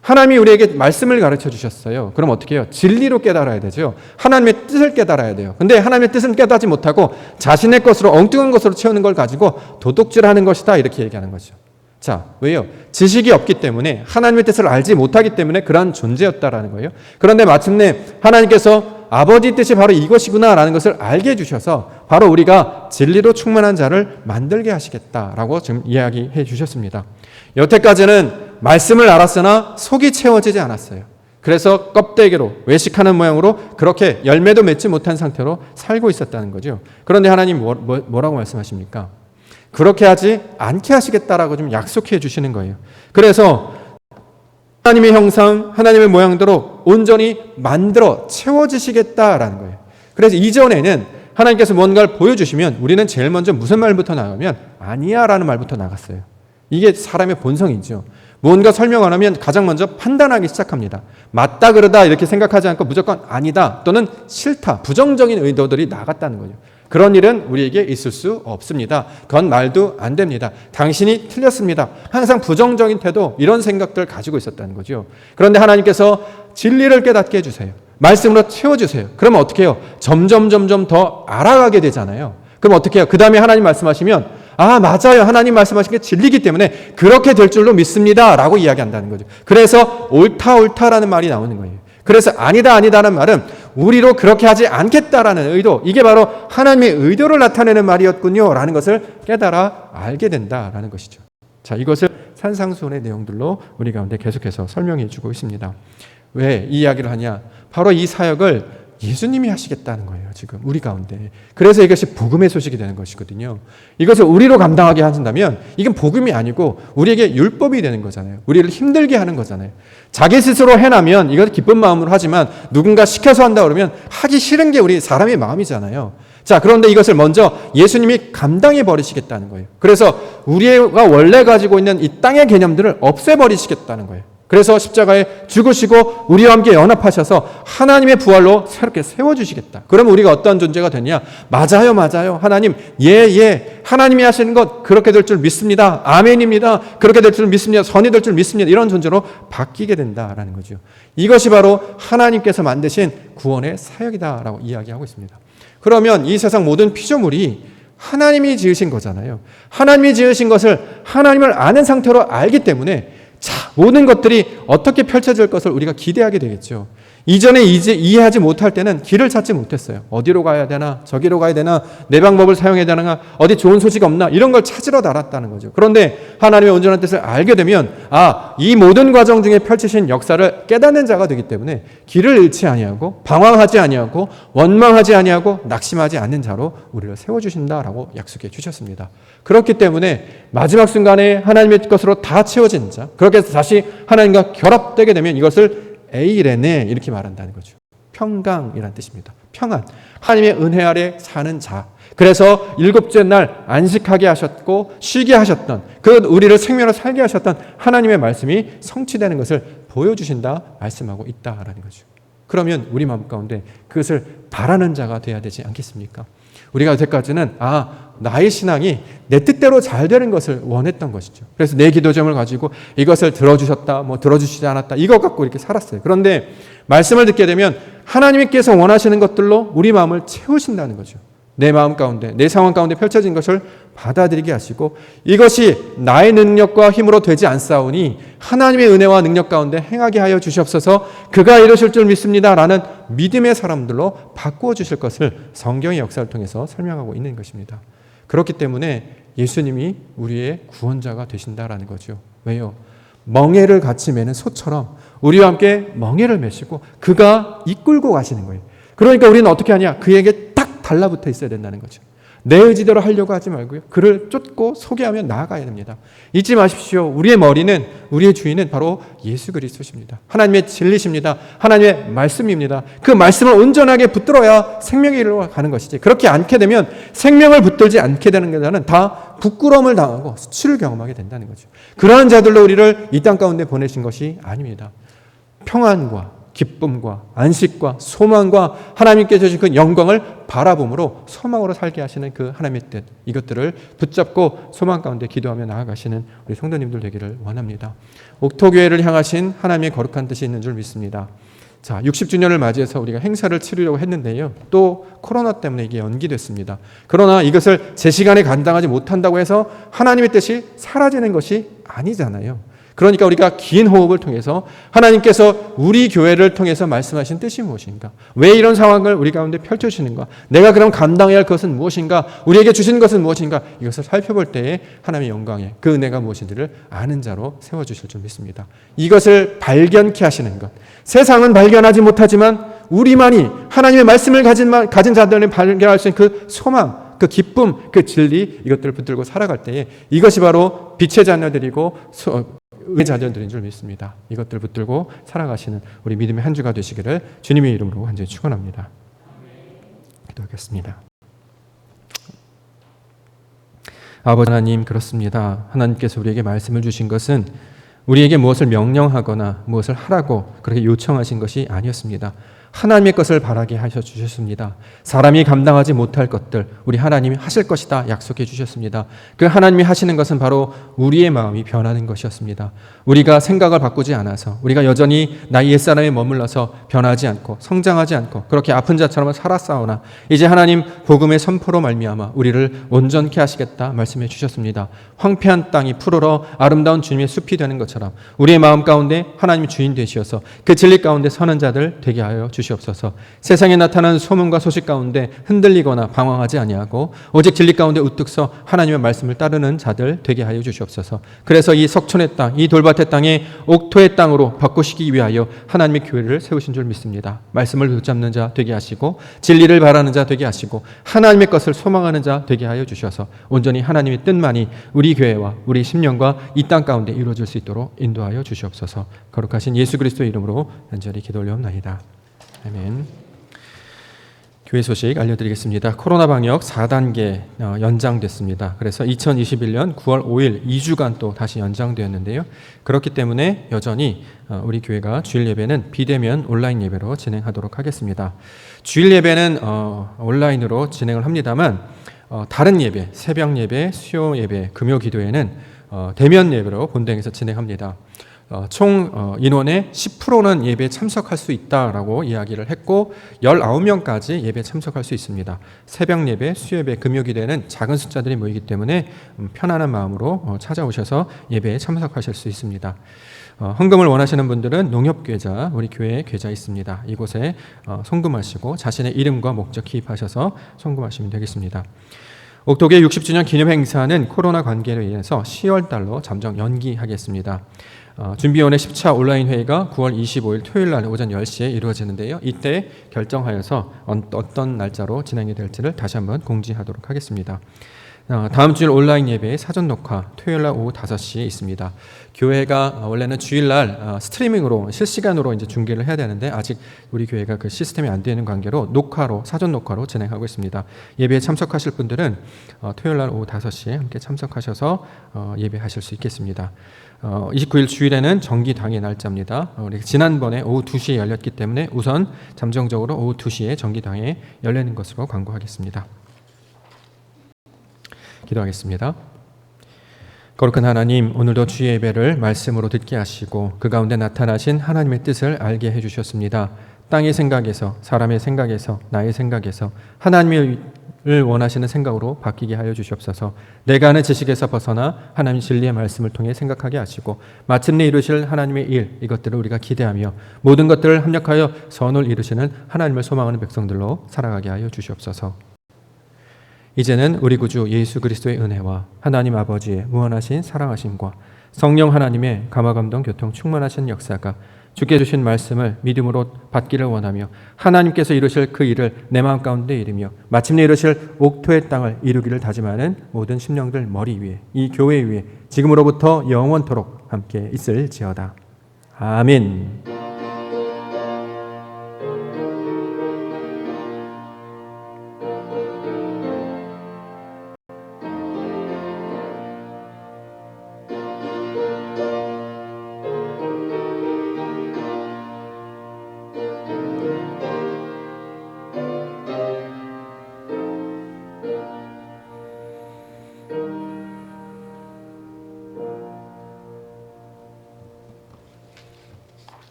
하나님이 우리에게 말씀을 가르쳐 주셨어요. 그럼 어떻게 해요? 진리로 깨달아야 되죠. 하나님의 뜻을 깨달아야 돼요. 근데 하나님의 뜻은 깨닫지 못하고 자신의 것으로 엉뚱한 것으로 채우는 걸 가지고 도둑질하는 것이다 이렇게 얘기하는 거죠. 자, 왜요? 지식이 없기 때문에 하나님의 뜻을 알지 못하기 때문에 그러한 존재였다라는 거예요. 그런데 마침내 하나님께서 아버지 뜻이 바로 이것이구나라는 것을 알게 해주셔서 바로 우리가 진리로 충만한 자를 만들게 하시겠다라고 지금 이야기해 주셨습니다. 여태까지는 말씀을 알았으나 속이 채워지지 않았어요. 그래서 껍데기로 외식하는 모양으로 그렇게 열매도 맺지 못한 상태로 살고 있었다는 거죠. 그런데 하나님 뭐라고 말씀하십니까? 그렇게 하지 않게 하시겠다라고 좀 약속해 주시는 거예요. 그래서 하나님의 형상, 하나님의 모양대로 온전히 만들어 채워지시겠다라는 거예요. 그래서 이전에는 하나님께서 뭔가를 보여주시면 우리는 제일 먼저 무슨 말부터 나가면 아니야 라는 말부터 나갔어요. 이게 사람의 본성이죠. 무언가 설명 안 하면 가장 먼저 판단하기 시작합니다. 맞다 그러다 이렇게 생각하지 않고 무조건 아니다 또는 싫다 부정적인 의도들이 나갔다는 거죠. 그런 일은 우리에게 있을 수 없습니다. 그건 말도 안 됩니다. 당신이 틀렸습니다. 항상 부정적인 태도 이런 생각들을 가지고 있었다는 거죠. 그런데 하나님께서 진리를 깨닫게 해주세요. 말씀으로 채워주세요. 그러면 어떻게 해요? 점점 더 알아가게 되잖아요. 그럼 어떻게 해요? 그 다음에 하나님 말씀하시면 아 맞아요. 하나님 말씀하신 게 진리이기 때문에 그렇게 될 줄로 믿습니다 라고 이야기한다는 거죠. 그래서 옳다라는 말이 나오는 거예요. 그래서 아니다라는 말은 우리로 그렇게 하지 않겠다라는 의도, 이게 바로 하나님의 의도를 나타내는 말이었군요 라는 것을 깨달아 알게 된다라는 것이죠. 자, 이것을 산상수훈의 내용들로 우리 가운데 계속해서 설명해 주고 있습니다. 왜 이 이야기를 하냐? 바로 이 사역을 예수님이 하시겠다는 거예요, 지금 우리 가운데. 그래서 이것이 복음의 소식이 되는 것이거든요. 이것을 우리로 감당하게 하신다면 이건 복음이 아니고 우리에게 율법이 되는 거잖아요. 우리를 힘들게 하는 거잖아요. 자기 스스로 해나면 이것 기쁜 마음으로 하지만 누군가 시켜서 한다 그러면 하기 싫은 게 우리 사람의 마음이잖아요. 자, 그런데 이것을 먼저 예수님이 감당해 버리시겠다는 거예요. 그래서 우리가 원래 가지고 있는 이 땅의 개념들을 없애버리시겠다는 거예요. 그래서 십자가에 죽으시고 우리와 함께 연합하셔서 하나님의 부활로 새롭게 세워주시겠다. 그러면 우리가 어떤 존재가 되냐? 맞아요. 하나님, 예. 하나님이 하시는 것 그렇게 될 줄 믿습니다. 아멘입니다. 그렇게 될 줄 믿습니다. 선이 될 줄 믿습니다. 이런 존재로 바뀌게 된다라는 거죠. 이것이 바로 하나님께서 만드신 구원의 사역이다라고 이야기하고 있습니다. 그러면 이 세상 모든 피조물이 하나님이 지으신 거잖아요. 하나님이 지으신 것을 하나님을 아는 상태로 알기 때문에 자, 모든 것들이 어떻게 펼쳐질 것을 우리가 기대하게 되겠죠. 이전에 이해하지 못할 때는 길을 찾지 못했어요. 어디로 가야 되나, 저기로 가야 되나, 내 방법을 사용해야 되나, 어디 좋은 소식 없나, 이런 걸 찾으러 나갔다는 거죠. 그런데 하나님의 온전한 뜻을 알게 되면 이 모든 과정 중에 펼치신 역사를 깨닫는 자가 되기 때문에 길을 잃지 아니하고 방황하지 아니하고 원망하지 아니하고 낙심하지 않는 자로 우리를 세워주신다라고 약속해 주셨습니다. 그렇기 때문에 마지막 순간에 하나님의 것으로 다 채워진 자, 그렇게 해서 다시 하나님과 결합되게 되면 이것을 에이레네 이렇게 말한다는 거죠. 평강이라는 뜻입니다. 평안. 하나님의 은혜 아래 사는 자. 그래서 일곱째 날 안식하게 하셨고 쉬게 하셨던 그 우리를 생명으로 살게 하셨던 하나님의 말씀이 성취되는 것을 보여주신다 말씀하고 있다라는 거죠. 그러면 우리 마음 가운데 그것을 바라는 자가 돼야 되지 않겠습니까? 우리가 여태까지는 나의 신앙이 내 뜻대로 잘 되는 것을 원했던 것이죠. 그래서 내 기도점을 가지고 이것을 들어주셨다, 들어주시지 않았다, 이것 갖고 이렇게 살았어요. 그런데 말씀을 듣게 되면 하나님께서 원하시는 것들로 우리 마음을 채우신다는 거죠. 내 마음 가운데, 내 상황 가운데 펼쳐진 것을 받아들이게 하시고 이것이 나의 능력과 힘으로 되지 않사오니 하나님의 은혜와 능력 가운데 행하게 하여 주시옵소서. 그가 이루실 줄 믿습니다 라는 믿음의 사람들로 바꾸어 주실 것을 성경의 역사를 통해서 설명하고 있는 것입니다. 그렇기 때문에 예수님이 우리의 구원자가 되신다라는 거죠. 왜요? 멍에를 같이 매는 소처럼 우리와 함께 멍에를 매시고 그가 이끌고 가시는 거예요. 그러니까 우리는 어떻게 하냐? 그에게 딱 달라붙어 있어야 된다는 거죠. 내 의지대로 하려고 하지 말고요. 그를 쫓고 소개하며 나아가야 됩니다. 잊지 마십시오. 우리의 머리는, 우리의 주인은 바로 예수 그리스도십니다. 하나님의 진리십니다. 하나님의 말씀입니다. 그 말씀을 온전하게 붙들어야 생명의 길로 가는 것이지. 그렇게 않게 되면 생명을 붙들지 않게 되는 자는 다 부끄러움을 당하고 수치를 경험하게 된다는 거죠. 그러한 자들로 우리를 이 땅 가운데 보내신 것이 아닙니다. 평안과 기쁨과 안식과 소망과 하나님께 주신 그 영광을 바라봄으로 소망으로 살게 하시는 그 하나님의 뜻, 이것들을 붙잡고 소망 가운데 기도하며 나아가시는 우리 성도님들 되기를 원합니다. 옥토교회를 향하신 하나님의 거룩한 뜻이 있는 줄 믿습니다. 자, 60주년을 맞이해서 우리가 행사를 치르려고 했는데요. 또 코로나 때문에 이게 연기됐습니다. 그러나 이것을 제 시간에 감당하지 못한다고 해서 하나님의 뜻이 사라지는 것이 아니잖아요. 그러니까 우리가 긴 호흡을 통해서 하나님께서 우리 교회를 통해서 말씀하신 뜻이 무엇인가? 왜 이런 상황을 우리 가운데 펼쳐주시는가? 내가 그럼 감당해야 할 것은 무엇인가? 우리에게 주신 것은 무엇인가? 이것을 살펴볼 때에 하나님의 영광에 그 은혜가 무엇인지를 아는 자로 세워주실 줄 믿습니다. 이것을 발견케 하시는 것. 세상은 발견하지 못하지만 우리만이 하나님의 말씀을 가진 자들은 발견할 수 있는 그 소망, 그 기쁨, 그 진리, 이것들을 붙들고 살아갈 때에 이것이 바로 빛의 자녀들이고 의의 자녀들인 줄 믿습니다. 이것들 붙들고 살아가시는 우리 믿음의 한 주가 되시기를 주님의 이름으로 간절히 축원합니다. 기도하겠습니다. 아버지 하나님, 그렇습니다. 하나님께서 우리에게 말씀을 주신 것은 우리에게 무엇을 명령하거나 무엇을 하라고 그렇게 요청하신 것이 아니었습니다. 하나님의 것을 바라게 하셔 주셨습니다. 사람이 감당하지 못할 것들 우리 하나님이 하실 것이다 약속해 주셨습니다. 그 하나님이 하시는 것은 바로 우리의 마음이 변하는 것이었습니다. 우리가 생각을 바꾸지 않아서 우리가 여전히 나의 옛사람에 머물러서 변하지 않고 성장하지 않고 그렇게 아픈 자처럼 살았사오나 이제 하나님 복음의 선포로 말미암아 우리를 온전케 하시겠다 말씀해 주셨습니다. 황폐한 땅이 푸르러 아름다운 주님의 숲이 되는 것처럼 우리의 마음 가운데 하나님이 주인 되시어서 그 진리 가운데 서는 자들 되게 하여 주시옵소서. 세상에 나타나는 소문과 소식 가운데 흔들리거나 방황하지 아니하고 오직 진리 가운데 우뚝 서 하나님의 말씀을 따르는 자들 되게 하여 주시옵소서. 그래서 이 석촌의 땅, 이 돌밭의 땅에 옥토의 땅으로 바꾸시기 위하여 하나님의 교회를 세우신 줄 믿습니다. 말씀을 붙잡는 자 되게 하시고 진리를 바라는 자 되게 하시고 하나님의 것을 소망하는 자 되게 하여 주셔서 온전히 하나님의 뜻만이 우리 교회와 우리 심령과 이 땅 가운데 이루어질 수 있도록 인도하여 주시옵소서. 거룩하신 예수 그리스도의 이름으로 간절히 기도 올려옵나이다. 아멘. 교회 소식 알려드리겠습니다. 코로나 방역 4단계 연장됐습니다. 그래서 2021년 9월 5일 2주간 또 다시 연장되었는데요. 그렇기 때문에 여전히 우리 교회가 주일 예배는 비대면 온라인 예배로 진행하도록 하겠습니다. 주일 예배는 온라인으로 진행을 합니다만 다른 예배, 새벽 예배, 수요 예배, 금요 기도회는 대면 예배로 본당에서 진행합니다. 총 인원의 10%는 예배에 참석할 수 있다라고 이야기를 했고 19명까지 예배에 참석할 수 있습니다. 새벽 예배, 수요예배, 금요기도에는 작은 숫자들이 모이기 때문에 편안한 마음으로 찾아오셔서 예배에 참석하실 수 있습니다. 헌금을 원하시는 분들은 농협계좌, 우리 교회에 계좌 있습니다. 이곳에 송금하시고 자신의 이름과 목적 기입하셔서 송금하시면 되겠습니다. 옥독의 60주년 기념 행사는 코로나 관계로 인해서 10월 달로 잠정 연기하겠습니다. 준비위원회 10차 온라인 회의가 9월 25일 토요일 날 오전 10시에 이루어지는데요. 이때 결정하여서 어떤 날짜로 진행이 될지를 다시 한번 공지하도록 하겠습니다. 다음 주일 온라인 예배의 사전 녹화 토요일 날 오후 5시에 있습니다. 교회가 원래는 주일날 스트리밍으로 실시간으로 이제 중계를 해야 되는데 아직 우리 교회가 그 시스템이 안 되는 관계로 사전 녹화로 진행하고 있습니다. 예배에 참석하실 분들은 토요일 날 오후 5시에 함께 참석하셔서 예배하실 수 있겠습니다. 29일 주일에는 정기당의 날짜입니다. 우리 지난번에 오후 2시에 열렸기 때문에 우선 잠정적으로 오후 2시에 정기당에 열리는 것으로 광고하겠습니다. 기도하겠습니다. 거룩한 하나님, 오늘도 주의 예배를 말씀으로 듣게 하시고 그 가운데 나타나신 하나님의 뜻을 알게 해주셨습니다. 땅의 생각에서, 사람의 생각에서, 나의 생각에서 하나님을 원하시는 생각으로 바뀌게 하여 주시옵소서. 내가 아는 지식에서 벗어나 하나님 진리의 말씀을 통해 생각하게 하시고 마침내 이루실 하나님의 일, 이것들을 우리가 기대하며 모든 것들을 합력하여 선을 이루시는 하나님을 소망하는 백성들로 살아가게 하여 주시옵소서. 이제는 우리 구주 예수 그리스도의 은혜와 하나님 아버지의 무한하신 사랑하심과 성령 하나님의 감화감동 교통 충만하신 역사가 주께 주신 말씀을 믿음으로 받기를 원하며 하나님께서 이루실 그 일을 내 마음 가운데 이루며 마침내 이루실 옥토의 땅을 이루기를 다짐하는 모든 심령들 머리 위에, 이 교회 위에 지금으로부터 영원토록 함께 있을지어다. 아멘.